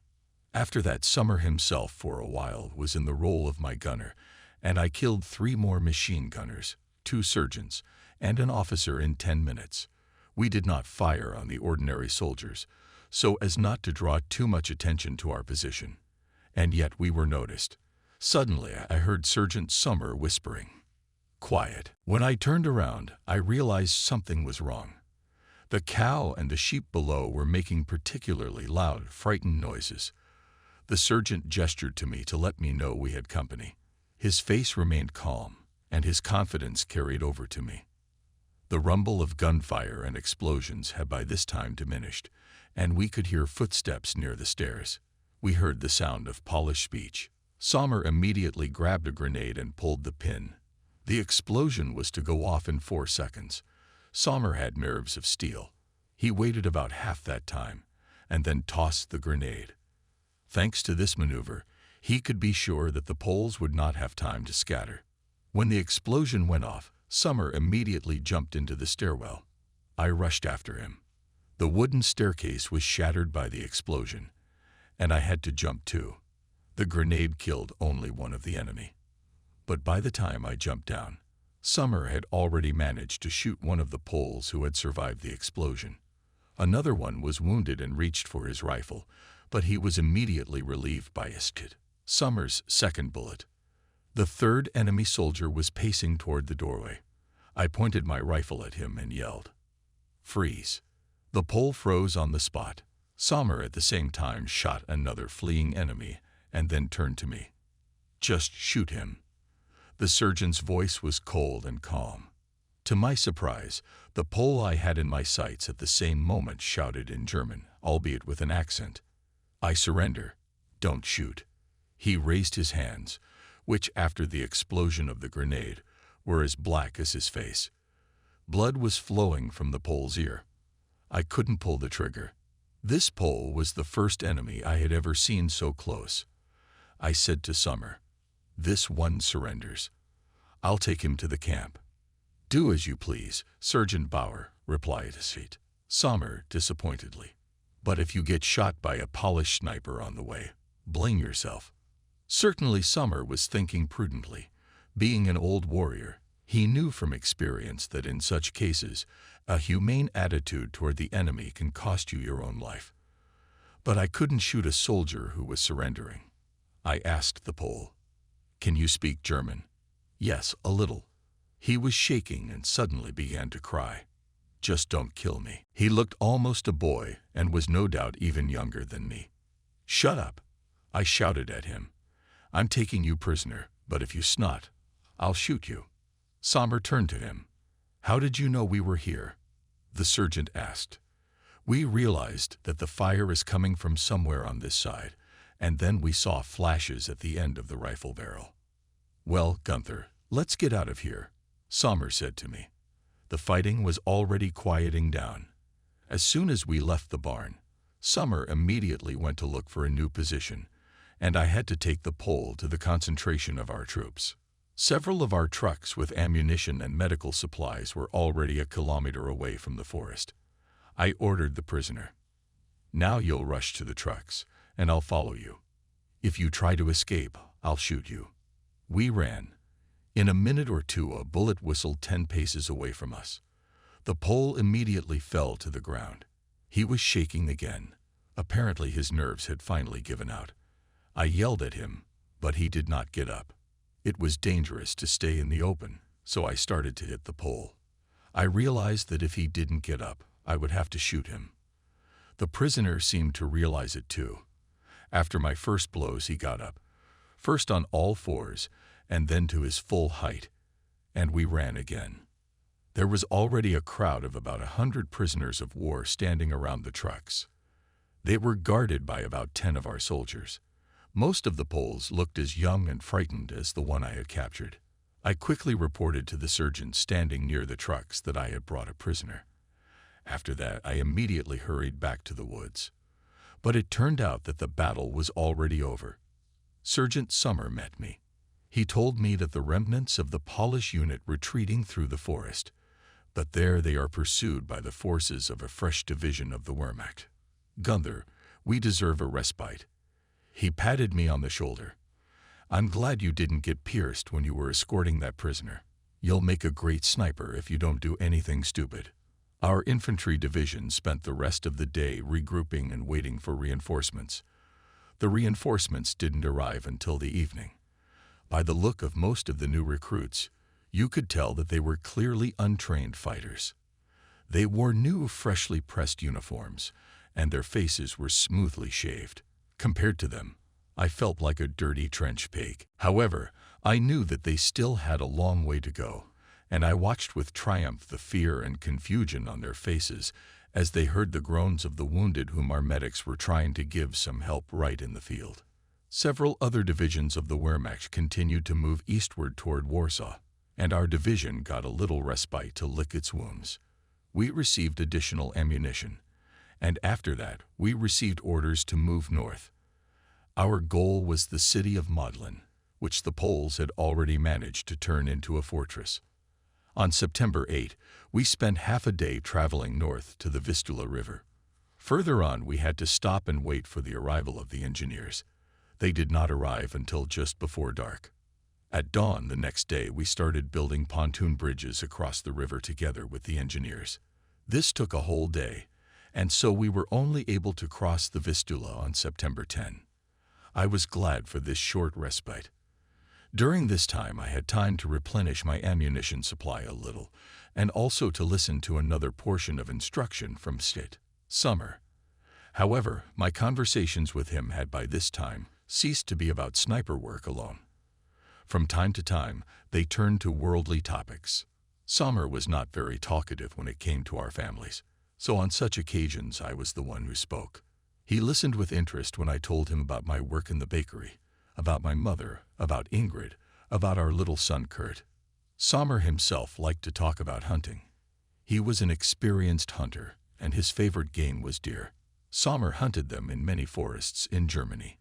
After that, Sommer himself for a while was in the role of my gunner, and I killed 3 more machine gunners, 2 sergeants, and an officer in 10 minutes. We did not fire on the ordinary soldiers, so as not to draw too much attention to our position. And yet we were noticed. Suddenly I heard Sergeant Sommer whispering, "Quiet." When I turned around, I realized something was wrong. The cow and the sheep below were making particularly loud, frightened noises. The sergeant gestured to me to let me know we had company. His face remained calm, and his confidence carried over to me. The rumble of gunfire and explosions had by this time diminished, and we could hear footsteps near the stairs. We heard the sound of Polish speech. Sommer immediately grabbed a grenade and pulled the pin. The explosion was to go off in 4 seconds. Sommer had nerves of steel. He waited about half that time, and then tossed the grenade. Thanks to this maneuver, he could be sure that the Poles would not have time to scatter. When the explosion went off, Sommer immediately jumped into the stairwell. I rushed after him. The wooden staircase was shattered by the explosion, and I had to jump too. The grenade killed only one of the enemy. But by the time I jumped down, Sommer had already managed to shoot one of the Poles who had survived the explosion. Another one was wounded and reached for his rifle, but he was immediately relieved by Sommer's second bullet. The third enemy soldier was pacing toward the doorway. I pointed my rifle at him and yelled, "Freeze." The Pole froze on the spot. Sommer at the same time shot another fleeing enemy and then turned to me. "Just shoot him." The sergeant's voice was cold and calm. To my surprise, the Pole I had in my sights at the same moment shouted in German, albeit with an accent, "I surrender. Don't shoot." He raised his hands, which after the explosion of the grenade were as black as his face. Blood was flowing from the Pole's ear. I couldn't pull the trigger. This Pole was the first enemy I had ever seen so close. I said to Sommer, This one surrenders. I'll take him to the camp. Do as you please, Sergeant Bauer, replied St. Sommer disappointedly. But if you get shot by a Polish sniper on the way, blame yourself. Certainly Sommer was thinking prudently. Being an old warrior, he knew from experience that in such cases, a humane attitude toward the enemy can cost you your own life. But I couldn't shoot a soldier who was surrendering. I asked the Pole, "Can you speak German?" "Yes, a little." He was shaking and suddenly began to cry. "Just don't kill me." He looked almost a boy and was no doubt even younger than me. "Shut up," I shouted at him. "I'm taking you prisoner, but if you snot, I'll shoot you." Sommer turned to him. "How did you know we were here?" The sergeant asked. "We realized that the fire is coming from somewhere on this side, and then we saw flashes at the end of the rifle barrel." "Well, Gunther, let's get out of here," Sommer said to me. The fighting was already quieting down. As soon as we left the barn, Sommer immediately went to look for a new position, and I had to take the Pole to the concentration of our troops. Several of our trucks with ammunition and medical supplies were already a kilometer away from the forest. I ordered the prisoner, "Now you'll rush to the trucks, and I'll follow you. If you try to escape, I'll shoot you." We ran. In a minute or two, a bullet whistled 10 paces away from us. The Pole immediately fell to the ground. He was shaking again. Apparently his nerves had finally given out. I yelled at him, but he did not get up. It was dangerous to stay in the open, so I started to hit the Pole. I realized that if he didn't get up, I would have to shoot him. The prisoner seemed to realize it too. After my first blows, he got up, first on all fours, and then to his full height, and we ran again. There was already a crowd of about 100 prisoners of war standing around the trucks. They were guarded by about 10 of our soldiers. Most of the Poles looked as young and frightened as the one I had captured. I quickly reported to the sergeant standing near the trucks that I had brought a prisoner. After that, I immediately hurried back to the woods. But it turned out that the battle was already over. Sergeant Sommer met me. He told me that the remnants of the Polish unit retreating through the forest, but there they are pursued by the forces of a fresh division of the Wehrmacht. "Gunther, we deserve a respite." He patted me on the shoulder. "I'm glad you didn't get pierced when you were escorting that prisoner. You'll make a great sniper if you don't do anything stupid." Our infantry division spent the rest of the day regrouping and waiting for reinforcements. The reinforcements didn't arrive until the evening. By the look of most of the new recruits, you could tell that they were clearly untrained fighters. They wore new, freshly pressed uniforms, and their faces were smoothly shaved. Compared to them, I felt like a dirty trench pig. However, I knew that they still had a long way to go, and I watched with triumph the fear and confusion on their faces as they heard the groans of the wounded whom our medics were trying to give some help right in the field. Several other divisions of the Wehrmacht continued to move eastward toward Warsaw, and our division got a little respite to lick its wounds. We received additional ammunition, and after that we received orders to move north. Our goal was the city of Modlin, which the Poles had already managed to turn into a fortress. On September 8, we spent half a day traveling north to the Vistula River. Further on, we had to stop and wait for the arrival of the engineers. They did not arrive until just before dark. At dawn the next day, we started building pontoon bridges across the river together with the engineers. This took a whole day, and so we were only able to cross the Vistula on September 10. I was glad for this short respite. During this time, I had time to replenish my ammunition supply a little, and also to listen to another portion of instruction from St. Sommer. However, my conversations with him had by this time ceased to be about sniper work alone. From time to time, they turned to worldly topics. Sommer was not very talkative when it came to our families, so on such occasions I was the one who spoke. He listened with interest when I told him about my work in the bakery, about my mother, about Ingrid, about our little son Kurt. Sommer himself liked to talk about hunting. He was an experienced hunter, and his favorite game was deer. Sommer hunted them in many forests in Germany.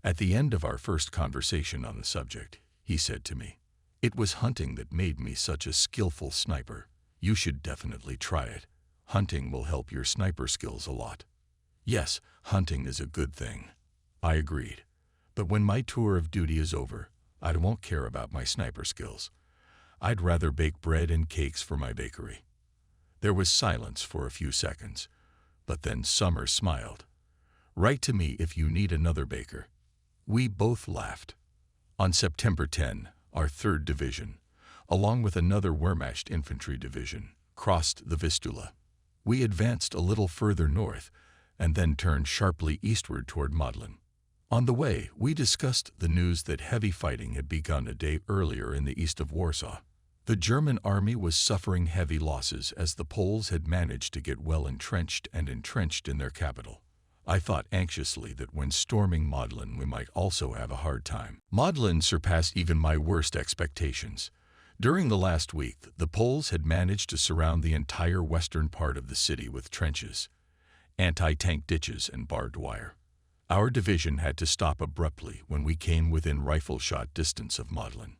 At the end of our first conversation on the subject, he said to me. It was hunting that made me such a skillful sniper. You should definitely try it. Hunting will help your sniper skills a lot. Yes, hunting is a good thing. I agreed. But when my tour of duty is over, I won't care about my sniper skills. I'd rather bake bread and cakes for my bakery. There was silence for a few seconds, but then Summer smiled. Write to me if you need another baker. We both laughed. On September 10, our 3rd Division, along with another Wehrmacht infantry division, crossed the Vistula. We advanced a little further north and then turned sharply eastward toward Modlin. On the way, we discussed the news that heavy fighting had begun a day earlier in the east of Warsaw. The German army was suffering heavy losses as the Poles had managed to get well entrenched in their capital. I thought anxiously that when storming Modlin we might also have a hard time. Modlin surpassed even my worst expectations. During the last week, the Poles had managed to surround the entire western part of the city with trenches, anti-tank ditches, and barbed wire. Our division had to stop abruptly when we came within rifle-shot distance of Modlin.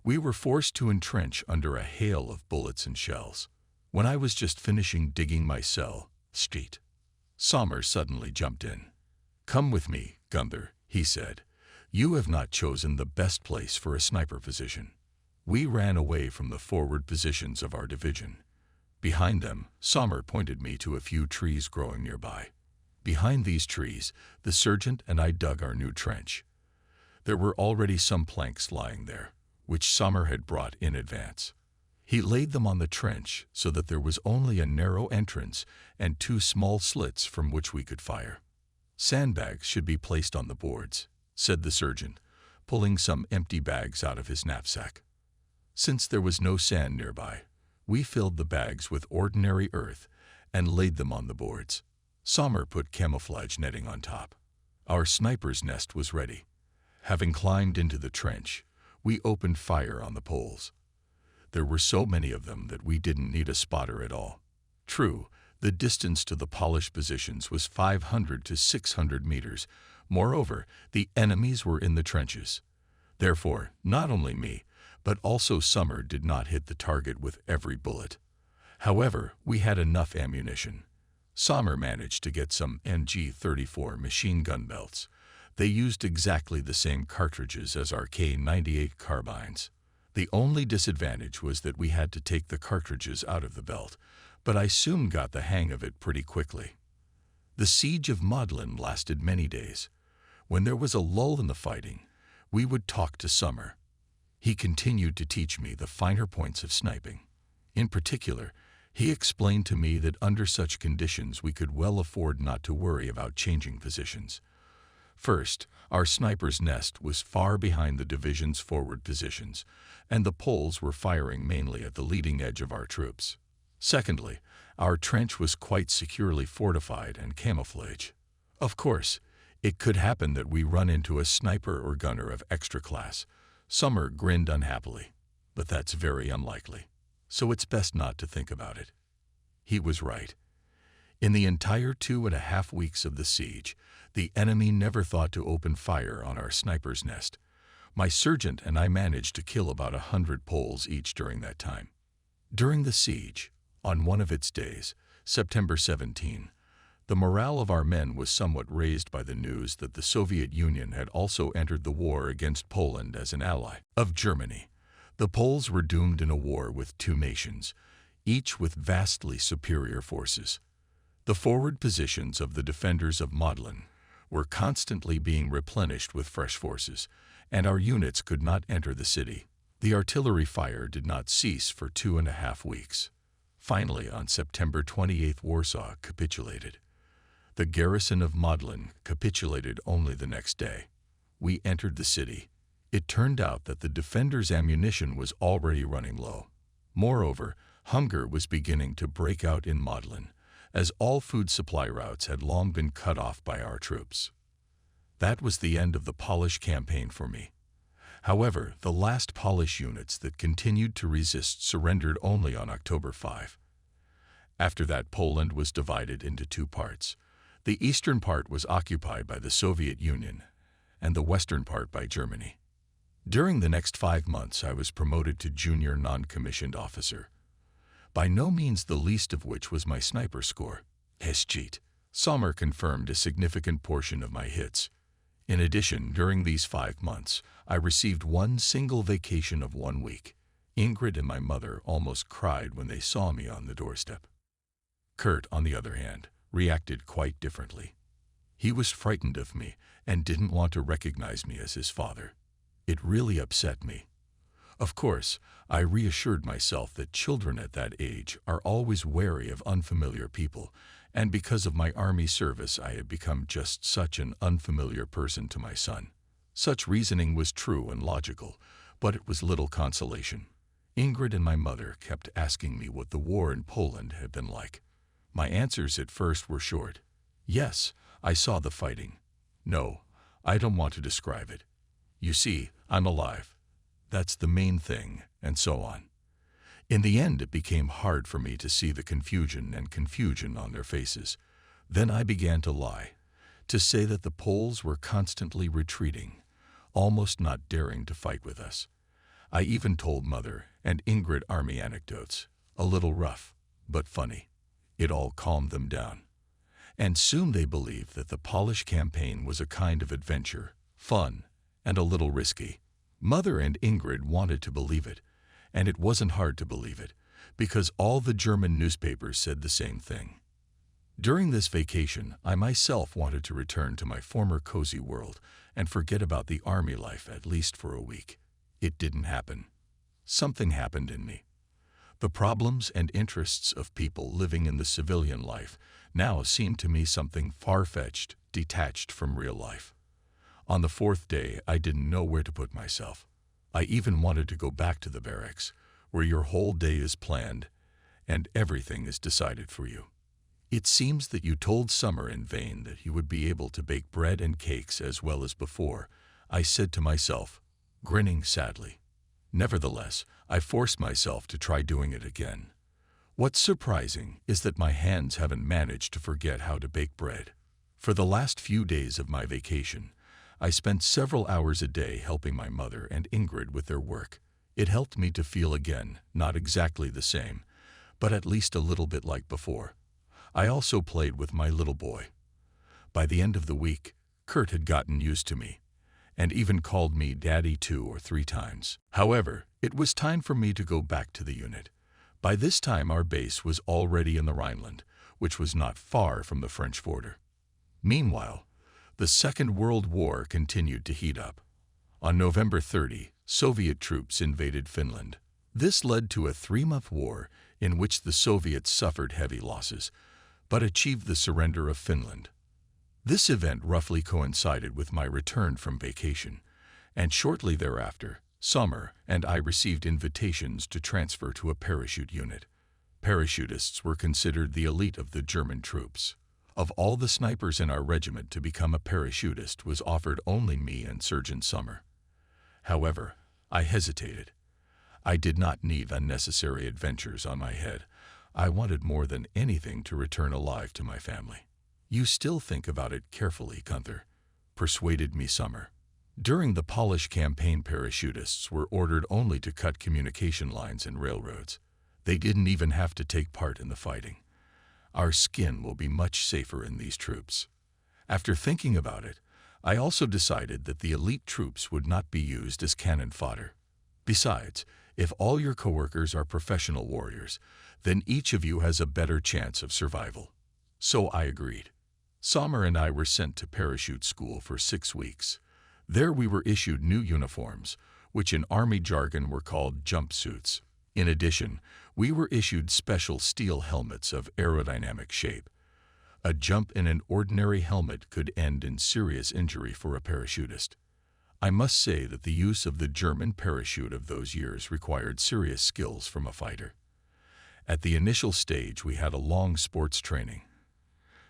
We were forced to entrench under a hail of bullets and shells. When I was just finishing digging my cell, Sommer suddenly jumped in. Come with me, Gunther, he said. You have not chosen the best place for a sniper position. We ran away from the forward positions of our division. Behind them, Sommer pointed me to a few trees growing nearby. Behind these trees, the sergeant and I dug our new trench. There were already some planks lying there, which Sommer had brought in advance. He laid them on the trench so that there was only a narrow entrance and 2 small slits from which we could fire. Sandbags should be placed on the boards, said the sergeant, pulling some empty bags out of his knapsack. Since there was no sand nearby, we filled the bags with ordinary earth and laid them on the boards. Sommer put camouflage netting on top. Our sniper's nest was ready. Having climbed into the trench, we opened fire on the Poles. There were so many of them that we didn't need a spotter at all. True, the distance to the Polish positions was 500 to 600 meters. Moreover, the enemies were in the trenches. Therefore, not only me, but also Sommer did not hit the target with every bullet. However, we had enough ammunition. Sommer managed to get some NG-34 machine gun belts. They used exactly the same cartridges as our K98 carbines. The only disadvantage was that we had to take the cartridges out of the belt, but I soon got the hang of it pretty quickly. The siege of Modlin lasted many days. When there was a lull in the fighting, we would talk to Sommer. He continued to teach me the finer points of sniping. In particular, he explained to me that under such conditions we could well afford not to worry about changing positions. First, our sniper's nest was far behind the division's forward positions, and the Poles were firing mainly at the leading edge of our troops. Secondly, our trench was quite securely fortified and camouflaged. Of course, it could happen that we run into a sniper or gunner of extra class. Sommer grinned unhappily, but that's very unlikely, so it's best not to think about it. He was right. In the entire 2.5 weeks of the siege, the enemy never thought to open fire on our sniper's nest. My sergeant and I managed to kill about 100 Poles each during that time. During the siege, on one of its days, September 17, the morale of our men was somewhat raised by the news that the Soviet Union had also entered the war against Poland as an ally of Germany. The Poles were doomed in a war with 2 nations, each with vastly superior forces. The forward positions of the defenders of Modlin were constantly being replenished with fresh forces, and our units could not enter the city. The artillery fire did not cease for 2.5 weeks. Finally, on September 28, Warsaw capitulated. The garrison of Modlin capitulated only the next day. We entered the city. It turned out that the defenders' ammunition was already running low. Moreover, hunger was beginning to break out in Modlin, as all food supply routes had long been cut off by our troops. That was the end of the Polish campaign for me. However, the last Polish units that continued to resist surrendered only on October 5. After that, Poland was divided into 2 parts. The eastern part was occupied by the Soviet Union, and the western part by Germany. During the next 5 months, I was promoted to junior non-commissioned officer, by no means the least of which was my sniper score. SGT. Sommer confirmed a significant portion of my hits. In addition, during these 5 months, I received one single vacation of 1 week. Ingrid and my mother almost cried when they saw me on the doorstep. Kurt, on the other hand, reacted quite differently. He was frightened of me and didn't want to recognize me as his father. It really upset me. Of course, I reassured myself that children at that age are always wary of unfamiliar people, and because of my army service I had become just such an unfamiliar person to my son. Such reasoning was true and logical, but it was little consolation. Ingrid and my mother kept asking me what the war in Poland had been like. My answers at first were short. Yes, I saw the fighting. No, I don't want to describe it. You see, I'm alive. That's the main thing, and so on. In the end, it became hard for me to see the confusion on their faces. Then I began to lie, to say that the Poles were constantly retreating, almost not daring to fight with us. I even told Mother and Ingrid army anecdotes, a little rough, but funny. It all calmed them down. And soon they believed that the Polish campaign was a kind of adventure, fun, and a little risky. Mother and Ingrid wanted to believe it, and it wasn't hard to believe it, because all the German newspapers said the same thing. During this vacation, I myself wanted to return to my former cozy world and forget about the army life at least for a week. It didn't happen. Something happened in me. The problems and interests of people living in the civilian life now seemed to me something far-fetched, detached from real life. On the 4th day, I didn't know where to put myself. I even wanted to go back to the barracks, where your whole day is planned and everything is decided for you. It seems that you told Summer in vain that you would be able to bake bread and cakes as well as before, I said to myself, grinning sadly. Nevertheless, I forced myself to try doing it again. What's surprising is that my hands haven't managed to forget how to bake bread. For the last few days of my vacation, I spent several hours a day helping my mother and Ingrid with their work. It helped me to feel again, not exactly the same, but at least a little bit like before. I also played with my little boy. By the end of the week, Kurt had gotten used to me, and even called me Daddy 2 or 3 times. However, it was time for me to go back to the unit. By this time our base was already in the Rhineland, which was not far from the French border. Meanwhile, the Second World War continued to heat up. On November 30, Soviet troops invaded Finland. This led to a 3-month war in which the Soviets suffered heavy losses, but achieved the surrender of Finland. This event roughly coincided with my return from vacation, and shortly thereafter, Sommer and I received invitations to transfer to a parachute unit. Parachutists were considered the elite of the German troops. Of all the snipers in our regiment, to become a parachutist was offered only me and Sergeant Sommer. However, I hesitated. I did not need unnecessary adventures on my head. I wanted more than anything to return alive to my family. You still think about it carefully, Gunther, persuaded me Sommer. During the Polish campaign, parachutists were ordered only to cut communication lines and railroads. They didn't even have to take part in the fighting. Our skin will be much safer in these troops. After thinking about it, I also decided that the elite troops would not be used as cannon fodder. Besides, if all your coworkers are professional warriors, then each of you has a better chance of survival. So I agreed. Sommer and I were sent to parachute school for 6 weeks. There we were issued new uniforms, which in Army jargon were called jumpsuits. In addition, we were issued special steel helmets of aerodynamic shape. A jump in an ordinary helmet could end in serious injury for a parachutist. I must say that the use of the German parachute of those years required serious skills from a fighter. At the initial stage, we had a long sports training,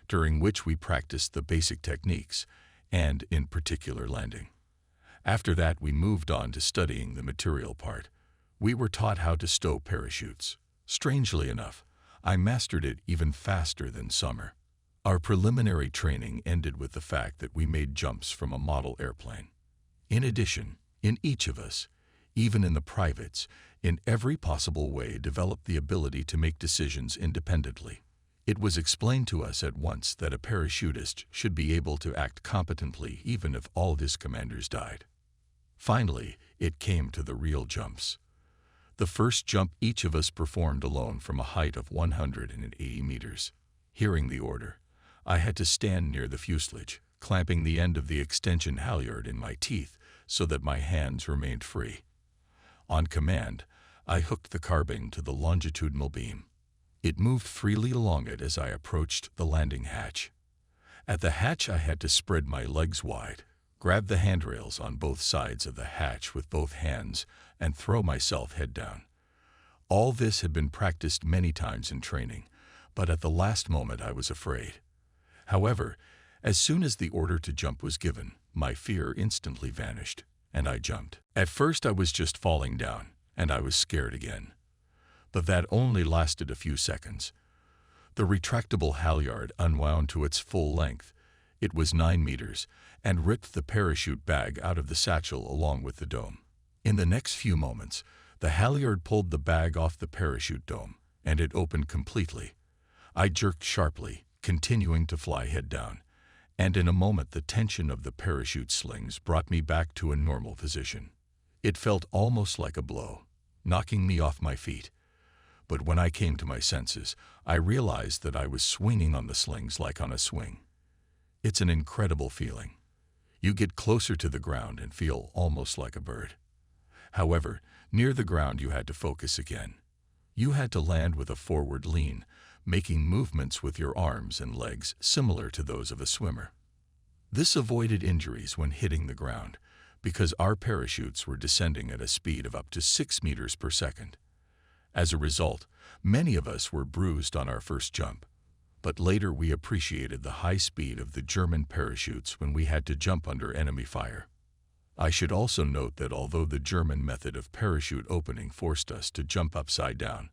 during which we practiced the basic techniques, and in particular landing. After that, we moved on to studying the material part. We were taught how to stow parachutes. Strangely enough, I mastered it even faster than Sommer. Our preliminary training ended with the fact that we made jumps from a model airplane. In addition, In each of us, even in the privates, in every possible way developed the ability to make decisions independently. It was explained to us at once that a parachutist should be able to act competently even if all his commanders died. Finally, it came to the real jumps. The first jump each of us performed alone from a height of 180 meters. Hearing the order, I had to stand near the fuselage, clamping the end of the extension halyard in my teeth so that my hands remained free. On command, I hooked the carbine to the longitudinal beam. It moved freely along it as I approached the landing hatch. At the hatch, I had to spread my legs wide, grab the handrails on both sides of the hatch with both hands, and throw myself head down. All this had been practiced many times in training, but at the last moment I was afraid. However, as soon as the order to jump was given, my fear instantly vanished, and I jumped. At first I was just falling down, and I was scared again. But that only lasted a few seconds. The retractable halyard unwound to its full length. It was 9 meters, and ripped the parachute bag out of the satchel along with the dome. In the next few moments, the halyard pulled the bag off the parachute dome, and it opened completely. I jerked sharply, continuing to fly head down, and in a moment the tension of the parachute slings brought me back to a normal position. It felt almost like a blow, knocking me off my feet. But when I came to my senses, I realized that I was swinging on the slings like on a swing. It's an incredible feeling. You get closer to the ground and feel almost like a bird. However, near the ground you had to focus again. You had to land with a forward lean, making movements with your arms and legs similar to those of a swimmer. This avoided injuries when hitting the ground, because our parachutes were descending at a speed of up to 6 meters per second. As a result, many of us were bruised on our first jump, but later we appreciated the high speed of the German parachutes when we had to jump under enemy fire. I should also note that although the German method of parachute opening forced us to jump upside down,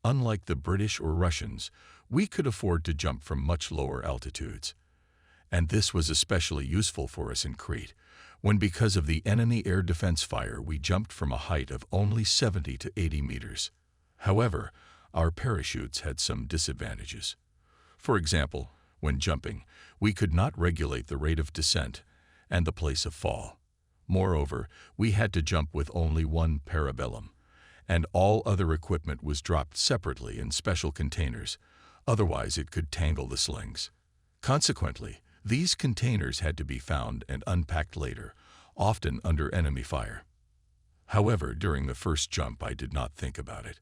unlike the British or Russians, we could afford to jump from much lower altitudes. And this was especially useful for us in Crete, when because of the enemy air defense fire we jumped from a height of only 70 to 80 meters. However, our parachutes had some disadvantages. For example, when jumping, we could not regulate the rate of descent and the place of fall. Moreover, we had to jump with only one parabellum, and all other equipment was dropped separately in special containers, otherwise it could tangle the slings. Consequently, these containers had to be found and unpacked later, often under enemy fire. However, during the first jump I did not think about it.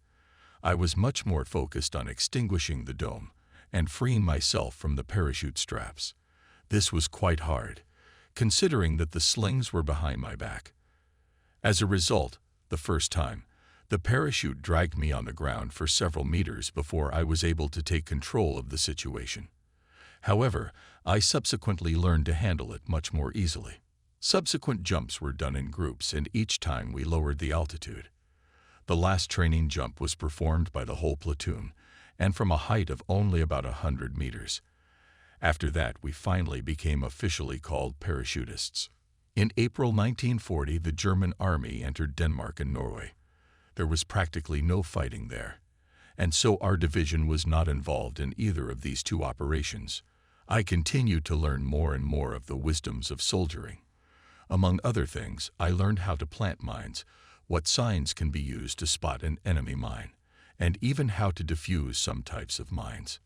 I was much more focused on extinguishing the dome and freeing myself from the parachute straps. This was quite hard, considering that the slings were behind my back. As a result, the first time, the parachute dragged me on the ground for several meters before I was able to take control of the situation. However, I subsequently learned to handle it much more easily. Subsequent jumps were done in groups, and each time we lowered the altitude. The last training jump was performed by the whole platoon, and from a height of only about 100 meters. After that, we finally became officially called parachutists. In April 1940, the German army entered Denmark and Norway. There was practically no fighting there, and so our division was not involved in either of these two operations. I continued to learn more and more of the wisdoms of soldiering. Among other things, I learned how to plant mines, what signs can be used to spot an enemy mine, and even how to defuse some types of mines.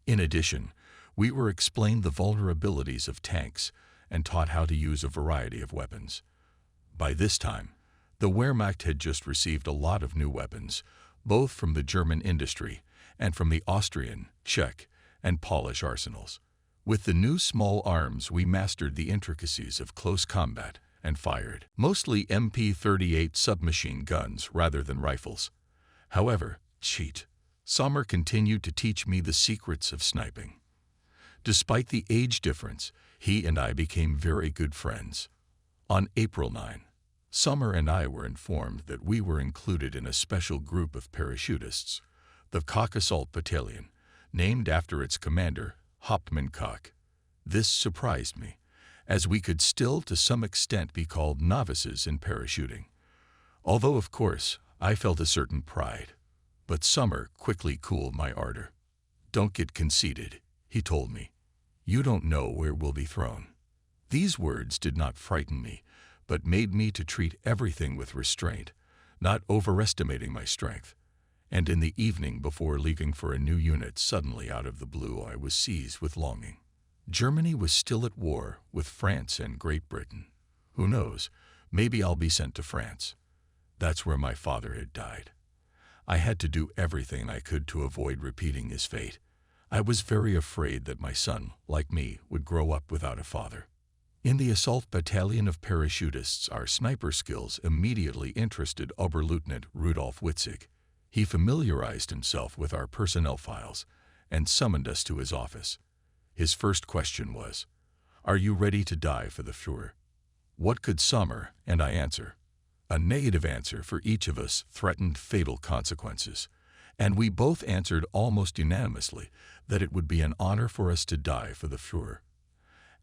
In addition, we were explained the vulnerabilities of tanks and taught how to use a variety of weapons. By this time, the Wehrmacht had just received a lot of new weapons, both from the German industry and from the Austrian, Czech, and Polish arsenals. With the new small arms, we mastered the intricacies of close combat and fired mostly MP-38 submachine guns rather than rifles. However, Sommer continued to teach me the secrets of sniping. Despite the age difference, he and I became very good friends. On April 9, Sommer and I were informed that we were included in a special group of parachutists, the Koch Assault Battalion, named after its commander, Hauptmann Koch. This surprised me, as we could still to some extent be called novices in parachuting. Although, of course, I felt a certain pride. But Summer quickly cooled my ardor. "Don't get conceited," he told me. "You don't know where we'll be thrown." These words did not frighten me, but made me to treat everything with restraint, not overestimating my strength. And in the evening before leaving for a new unit, suddenly out of the blue I was seized with longing. Germany was still at war with France and Great Britain. Who knows, maybe I'll be sent to France. That's where my father had died. I had to do everything I could to avoid repeating his fate. I was very afraid that my son, like me, would grow up without a father. In the assault battalion of parachutists, our sniper skills immediately interested Oberleutnant Rudolf Witzig. He familiarized himself with our personnel files and summoned us to his office. His first question was, "Are you ready to die for the Führer?" What could Sommer and I answer? A negative answer for each of us threatened fatal consequences, and we both answered almost unanimously that it would be an honor for us to die for the Führer.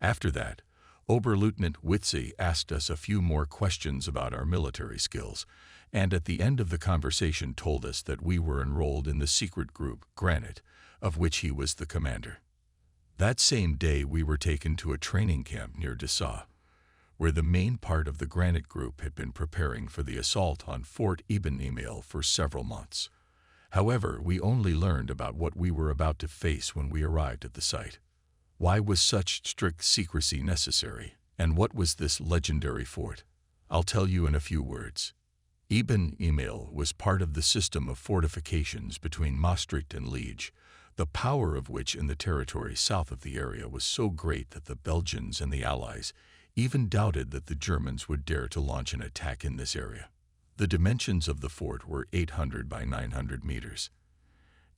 After that, Oberleutnant Witzig asked us a few more questions about our military skills, and at the end of the conversation told us that we were enrolled in the secret group Granite, of which he was the commander. That same day we were taken to a training camp near Dessau, where the main part of the Granite Group had been preparing for the assault on Fort Ibn Emil for several months. However, we only learned about what we were about to face when we arrived at the site. Why was such strict secrecy necessary, and what was this legendary fort? I'll tell you in a few words. Ibn Emil was part of the system of fortifications between Maastricht and Liege, the power of which in the territory south of the area was so great that the Belgians and the Allies even doubted that the Germans would dare to launch an attack in this area. The dimensions of the fort were 800 by 900 meters.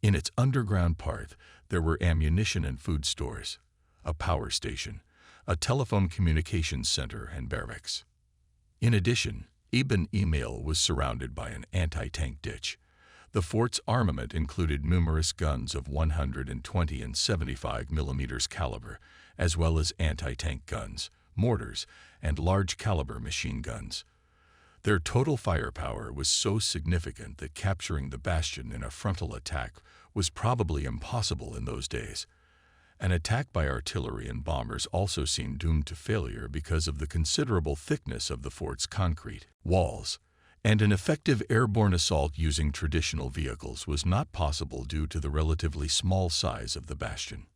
In its underground part, there were ammunition and food stores, a power station, a telephone communications center, and barracks. In addition, Ibn Emil was surrounded by an anti-tank ditch. The fort's armament included numerous guns of 120 and 75 millimeters caliber, as well as anti-tank guns, mortars, and large-caliber machine guns. Their total firepower was so significant that capturing the bastion in a frontal attack was probably impossible in those days. An attack by artillery and bombers also seemed doomed to failure because of the considerable thickness of the fort's concrete walls, and an effective airborne assault using traditional vehicles was not possible due to the relatively small size of the bastion.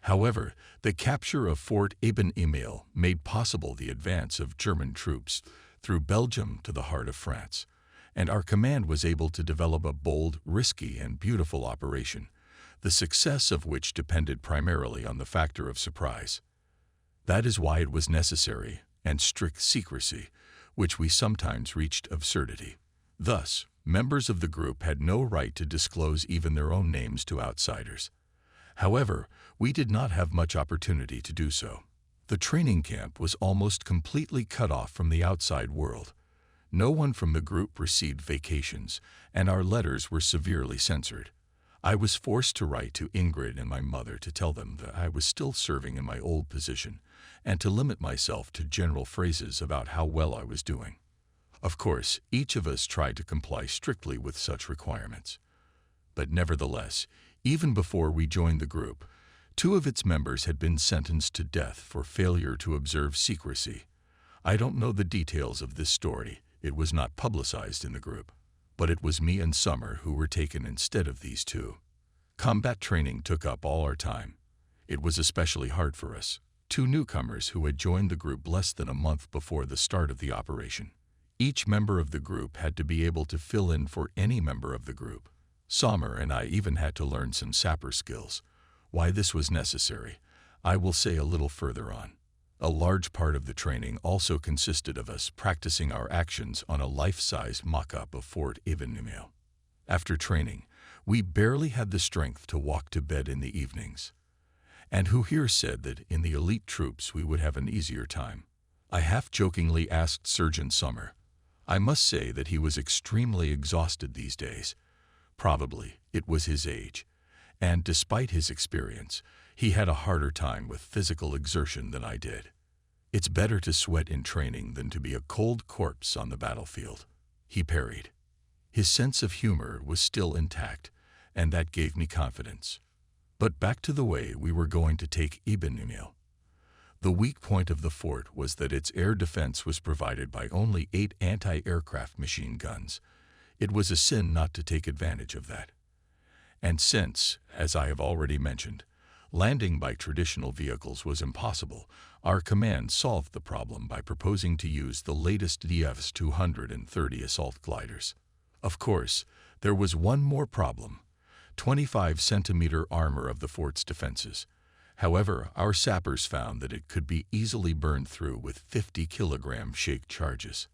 However, the capture of Fort Ibn Emil made possible the advance of German troops through Belgium to the heart of France, and our command was able to develop a bold, risky, and beautiful operation, the success of which depended primarily on the factor of surprise. That is why it was necessary, and strict secrecy, which we sometimes reached absurdity. Thus, members of the group had no right to disclose even their own names to outsiders. However, we did not have much opportunity to do so. The training camp was almost completely cut off from the outside world. No one from the group received vacations, and our letters were severely censored. I was forced to write to Ingrid and my mother to tell them that I was still serving in my old position, and to limit myself to general phrases about how well I was doing. Of course, each of us tried to comply strictly with such requirements. But nevertheless, even before we joined the group, 2 of its members had been sentenced to death for failure to observe secrecy. I don't know the details of this story. It was not publicized in the group. But it was me and Summer who were taken instead of these 2. Combat training took up all our time. It was especially hard for us, 2 newcomers who had joined the group less than a month before the start of the operation. Each member of the group had to be able to fill in for any member of the group. Sommer and I even had to learn some sapper skills. Why this was necessary, I will say a little further on. A large part of the training also consisted of us practicing our actions on a life-size mock-up of Fort Ibn Emil. After training, we barely had the strength to walk to bed in the evenings. And who here said that in the elite troops we would have an easier time? I half-jokingly asked Surgeon Sommer. I must say that he was extremely exhausted these days. Probably it was his age, and despite his experience, he had a harder time with physical exertion than I did. "It's better to sweat in training than to be a cold corpse on the battlefield," he parried. His sense of humor was still intact, and that gave me confidence. But back to the way we were going to take Ibn Numil. The weak point of the fort was that its air defense was provided by only 8 anti-aircraft machine guns. It was a sin not to take advantage of that. And since, as I have already mentioned, landing by traditional vehicles was impossible, our command solved the problem by proposing to use the latest DFS-230 assault gliders. Of course, there was one more problem: 25-centimeter armor of the fort's defenses. However, our sappers found that it could be easily burned through with 50-kilogram shake charges.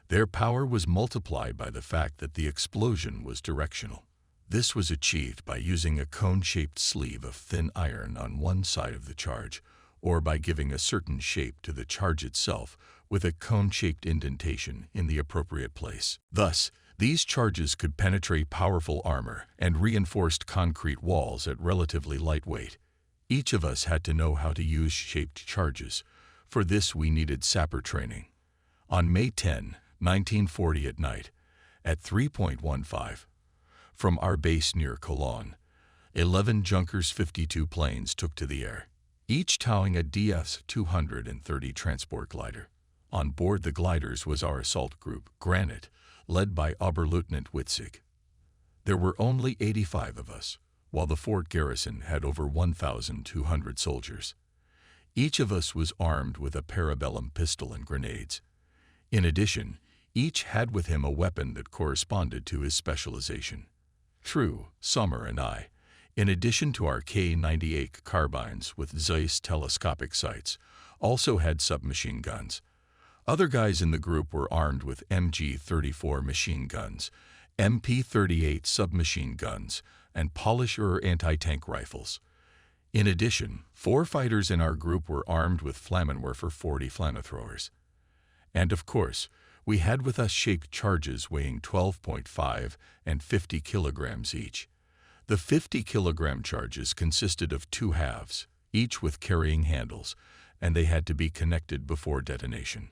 Their power was multiplied by the fact that the explosion was directional. This was achieved by using a cone-shaped sleeve of thin iron on one side of the charge, or by giving a certain shape to the charge itself with a cone-shaped indentation in the appropriate place. Thus, these charges could penetrate powerful armor and reinforced concrete walls at relatively light weight. Each of us had to know how to use shaped charges. For this, we needed sapper training. On May 10, 1940 at night, at 3.15, from our base near Cologne, 11 Junkers 52 planes took to the air, each towing a DFS-230 transport glider. On board the gliders was our assault group, Granite, led by Oberleutnant Witzig. There were only 85 of us, while the fort garrison had over 1,200 soldiers. Each of us was armed with a parabellum pistol and grenades. In addition, each had with him a weapon that corresponded to his specialization. True, Sommer and I, in addition to our K-98 carbines with Zeiss telescopic sights, also had submachine guns. Other guys in the group were armed with MG-34 machine guns, MP-38 submachine guns, and Polisher anti-tank rifles. In addition, 4 fighters in our group were armed with Flammenwerfer 40 flamethrowers. And of course, we had with us shaped charges weighing 12.5 and 50 kilograms each. The 50-kilogram charges consisted of 2 halves, each with carrying handles, and they had to be connected before detonation.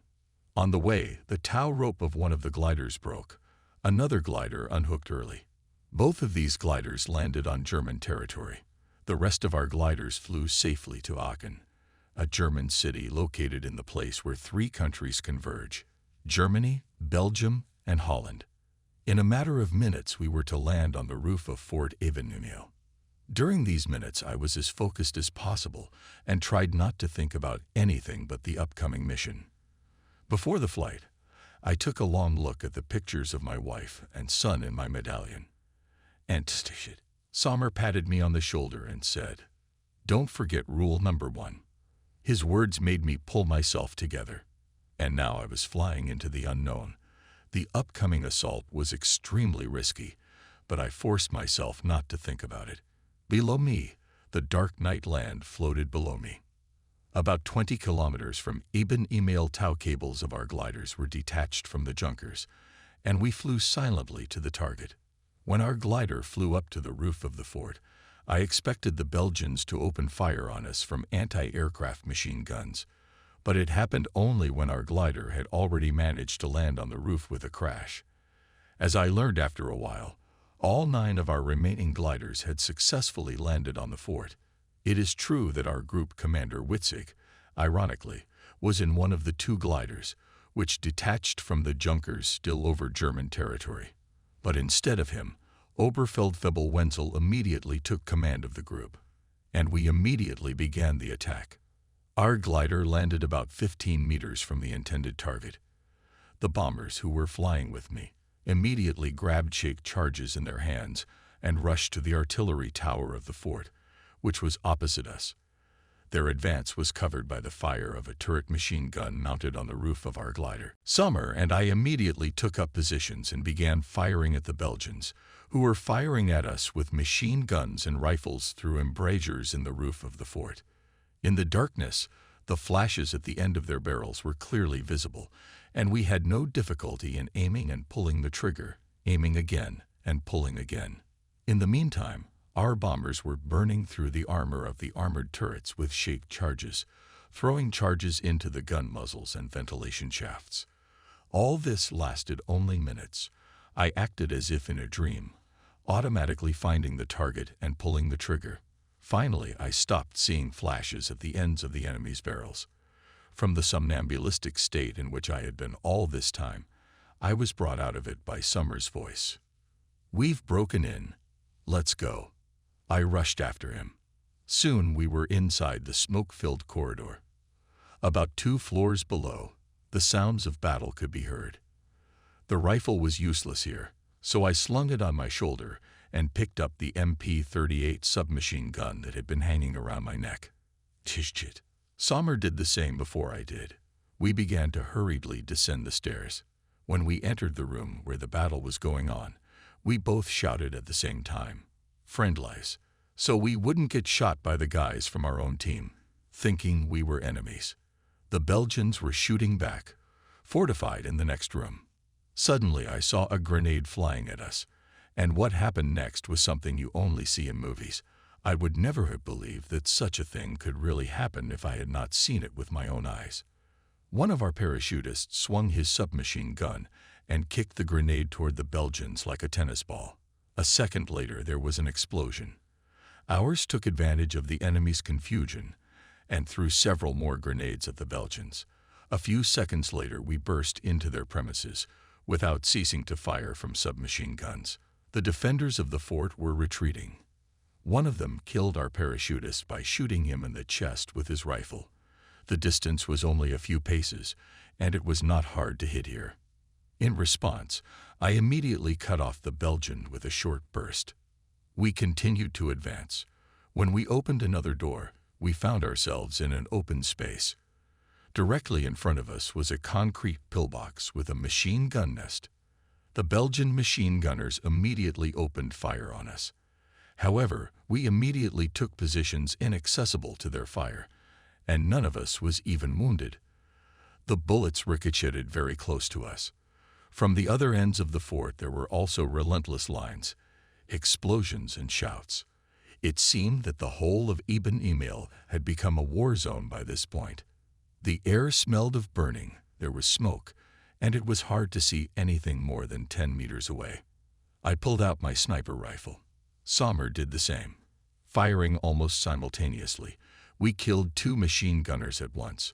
On the way, the tow rope of one of the gliders broke. Another glider unhooked early. Both of these gliders landed on German territory. The rest of our gliders flew safely to Aachen, a German city located in the place where 3 countries converge: Germany, Belgium, and Holland. In a matter of minutes, we were to land on the roof of Fort Ibn Numil. During these minutes, I was as focused as possible and tried not to think about anything but the upcoming mission. Before the flight, I took a long look at the pictures of my wife and son in my medallion. And Sommer patted me on the shoulder and said, "Don't forget rule number 1. His words made me pull myself together. And now I was flying into the unknown. The upcoming assault was extremely risky, but I forced myself not to think about it. Below me, the dark night land floated below me. About 20 kilometers from Ibn Numil, tow cables of our gliders were detached from the Junkers, and we flew silently to the target. When our glider flew up to the roof of the fort, I expected the Belgians to open fire on us from anti-aircraft machine guns, but it happened only when our glider had already managed to land on the roof with a crash. As I learned after a while, all 9 of our remaining gliders had successfully landed on the fort. It is true that our group commander Witzig, ironically, was in one of the 2 gliders, which detached from the Junkers still over German territory. But instead of him, Oberfeldwebel Wenzel immediately took command of the group, and we immediately began the attack. Our glider landed about 15 meters from the intended target. The bombers who were flying with me immediately grabbed shake charges in their hands and rushed to the artillery tower of the fort, which was opposite us. Their advance was covered by the fire of a turret machine gun mounted on the roof of our glider. Sommer and I immediately took up positions and began firing at the Belgians, who were firing at us with machine guns and rifles through embrasures in the roof of the fort. In the darkness, the flashes at the end of their barrels were clearly visible, and we had no difficulty in aiming and pulling the trigger, aiming again and pulling again. In the meantime, our bombers were burning through the armor of the armored turrets with shaped charges, throwing charges into the gun muzzles and ventilation shafts. All this lasted only minutes. I acted as if in a dream, automatically finding the target and pulling the trigger. Finally, I stopped seeing flashes at the ends of the enemy's barrels. From the somnambulistic state in which I had been all this time, I was brought out of it by Summers' voice. "We've broken in. Let's go." I rushed after him. Soon we were inside the smoke-filled corridor. About 2 floors below, the sounds of battle could be heard. The rifle was useless here, so I slung it on my shoulder and picked up the MP-38 submachine gun that had been hanging around my neck. Tishchit. Sommer did the same before I did. We began to hurriedly descend the stairs. When we entered the room where the battle was going on, we both shouted at the same time, "Friendlies," so we wouldn't get shot by the guys from our own team, thinking we were enemies. The Belgians were shooting back, fortified in the next room. Suddenly I saw a grenade flying at us, and what happened next was something you only see in movies. I would never have believed that such a thing could really happen if I had not seen it with my own eyes. One of our parachutists swung his submachine gun and kicked the grenade toward the Belgians like a tennis ball. A second later, there was an explosion. Ours took advantage of the enemy's confusion and threw several more grenades at the Belgians. A few seconds later, we burst into their premises without ceasing to fire from submachine guns. The defenders of the fort were retreating. One of them killed our parachutist by shooting him in the chest with his rifle. The distance was only a few paces, and it was not hard to hit here. In response, I immediately cut off the Belgian with a short burst. We continued to advance. When we opened another door, we found ourselves in an open space. Directly in front of us was a concrete pillbox with a machine gun nest. The Belgian machine gunners immediately opened fire on us. However, we immediately took positions inaccessible to their fire, and none of us was even wounded. The bullets ricocheted very close to us. From the other ends of the fort there were also relentless lines, explosions and shouts. It seemed that the whole of Ibn Emil had become a war zone by this point. The air smelled of burning, there was smoke, and it was hard to see anything more than 10 meters away. I pulled out my sniper rifle. Sommer did the same. Firing almost simultaneously, we killed 2 machine gunners at once.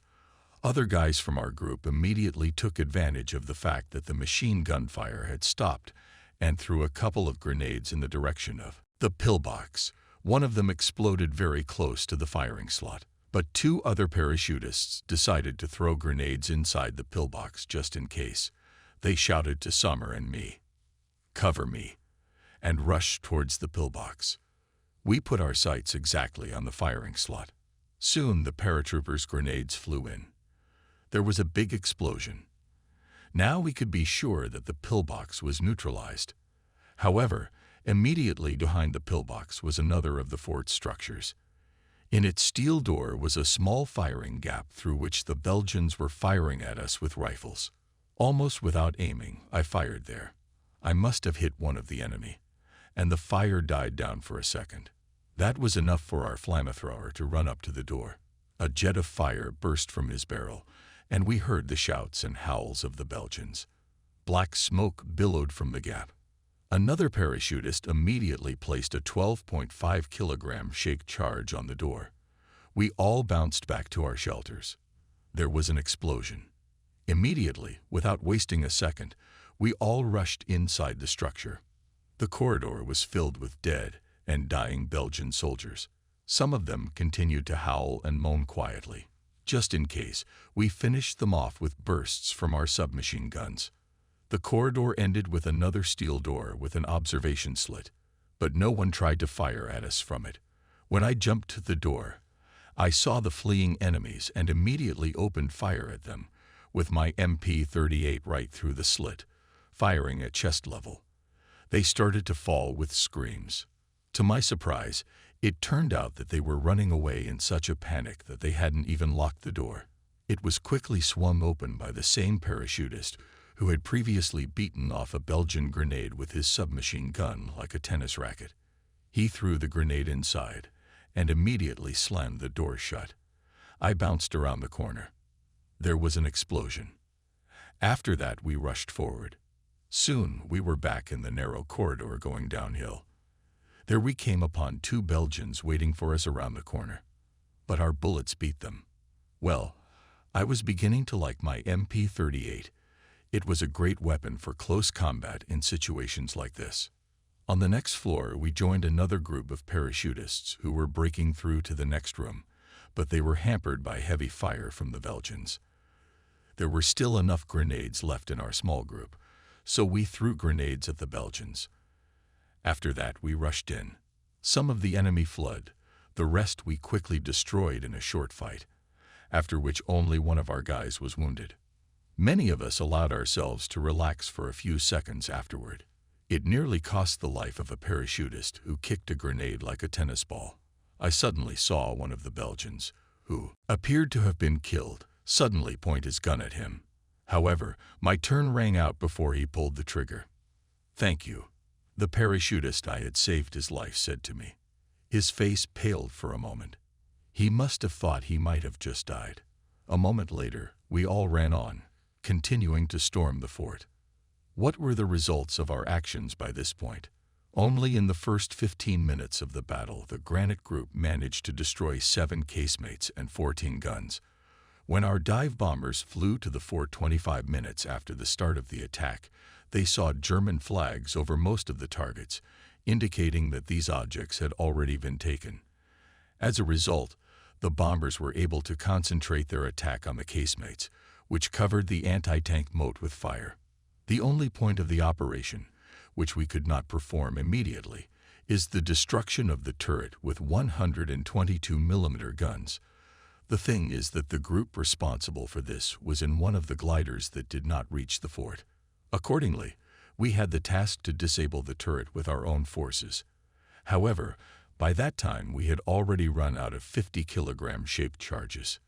Other guys from our group immediately took advantage of the fact that the machine gun fire had stopped and threw a couple of grenades in the direction of the pillbox. One of them exploded very close to the firing slot, but 2 other parachutists decided to throw grenades inside the pillbox just in case. They shouted to Sommer and me, "Cover me," and rushed towards the pillbox. We put our sights exactly on the firing slot. Soon the paratroopers' grenades flew in. There was a big explosion. Now we could be sure that the pillbox was neutralized. However, immediately behind the pillbox was another of the fort's structures. In its steel door was a small firing gap through which the Belgians were firing at us with rifles. Almost without aiming, I fired there. I must have hit one of the enemy, and the fire died down for a second. That was enough for our flamethrower to run up to the door. A jet of fire burst from his barrel, and we heard the shouts and howls of the Belgians. Black smoke billowed from the gap. Another parachutist immediately placed a 12.5 kilogram shake charge on the door. We all bounced back to our shelters. There was an explosion. Immediately, without wasting a second, we all rushed inside the structure. The corridor was filled with dead and dying Belgian soldiers. Some of them continued to howl and moan quietly. Just in case, we finished them off with bursts from our submachine guns. The corridor ended with another steel door with an observation slit, but no one tried to fire at us from it. When I jumped to the door, I saw the fleeing enemies and immediately opened fire at them, with my MP-38 right through the slit, firing at chest level. They started to fall with screams. To my surprise, it turned out that they were running away in such a panic that they hadn't even locked the door. It was quickly swung open by the same parachutist who had previously beaten off a Belgian grenade with his submachine gun like a tennis racket. He threw the grenade inside and immediately slammed the door shut. I bounced around the corner. There was an explosion. After that, we rushed forward. Soon, we were back in the narrow corridor going downhill. There we came upon 2 Belgians waiting for us around the corner. But our bullets beat them. Well, I was beginning to like my MP38. It was a great weapon for close combat in situations like this. On the next floor, we joined another group of parachutists who were breaking through to the next room, but they were hampered by heavy fire from the Belgians. There were still enough grenades left in our small group, so we threw grenades at the Belgians. After that, we rushed in. Some of the enemy fled. The rest we quickly destroyed in a short fight, after which only one of our guys was wounded. Many of us allowed ourselves to relax for a few seconds afterward. It nearly cost the life of a parachutist who kicked a grenade like a tennis ball. I suddenly saw one of the Belgians, who appeared to have been killed, suddenly point his gun at him. However, my turn rang out before he pulled the trigger. "Thank you," the parachutist I had saved his life said to me. His face paled for a moment. He must have thought he might have just died. A moment later, we all ran on, continuing to storm the fort. What were the results of our actions by this point? Only in the first 15 minutes of the battle, the Granite Group managed to destroy 7 casemates and 14 guns. When our dive bombers flew to the fort 25 minutes after the start of the attack, they saw German flags over most of the targets, indicating that these objects had already been taken. As a result, the bombers were able to concentrate their attack on the casemates, which covered the anti-tank moat with fire. The only point of the operation, which we could not perform immediately, is the destruction of the turret with 122mm guns. The thing is that the group responsible for this was in one of the gliders that did not reach the fort. Accordingly, we had the task to disable the turret with our own forces. However, by that time we had already run out of 50-kilogram shaped charges.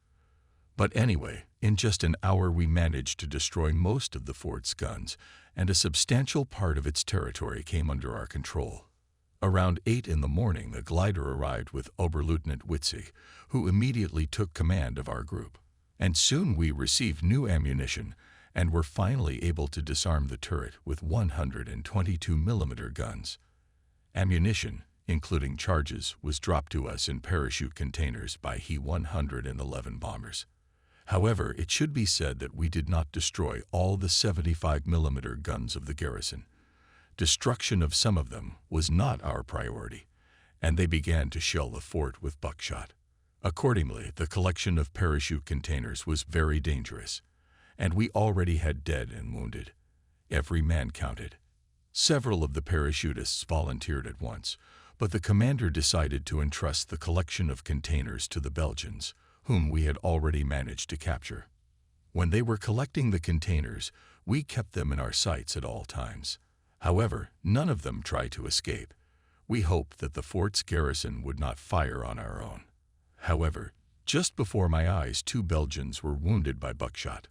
But anyway, in just an hour we managed to destroy most of the fort's guns, and a substantial part of its territory came under our control. Around 8 in the morning, the glider arrived with Oberleutnant Witzig, who immediately took command of our group. And soon we received new ammunition and were finally able to disarm the turret with 122mm guns. Ammunition, including charges, was dropped to us in parachute containers by He-111 bombers. However, it should be said that we did not destroy all the 75mm guns of the garrison. Destruction of some of them was not our priority, and they began to shell the fort with buckshot. Accordingly, the collection of parachute containers was very dangerous, and we already had dead and wounded. Every man counted. Several of the parachutists volunteered at once, but the commander decided to entrust the collection of containers to the Belgians, whom we had already managed to capture. When they were collecting the containers, we kept them in our sights at all times. However, none of them tried to escape. We hoped that the fort's garrison would not fire on our own. However, just before my eyes, 2 Belgians were wounded by buckshot.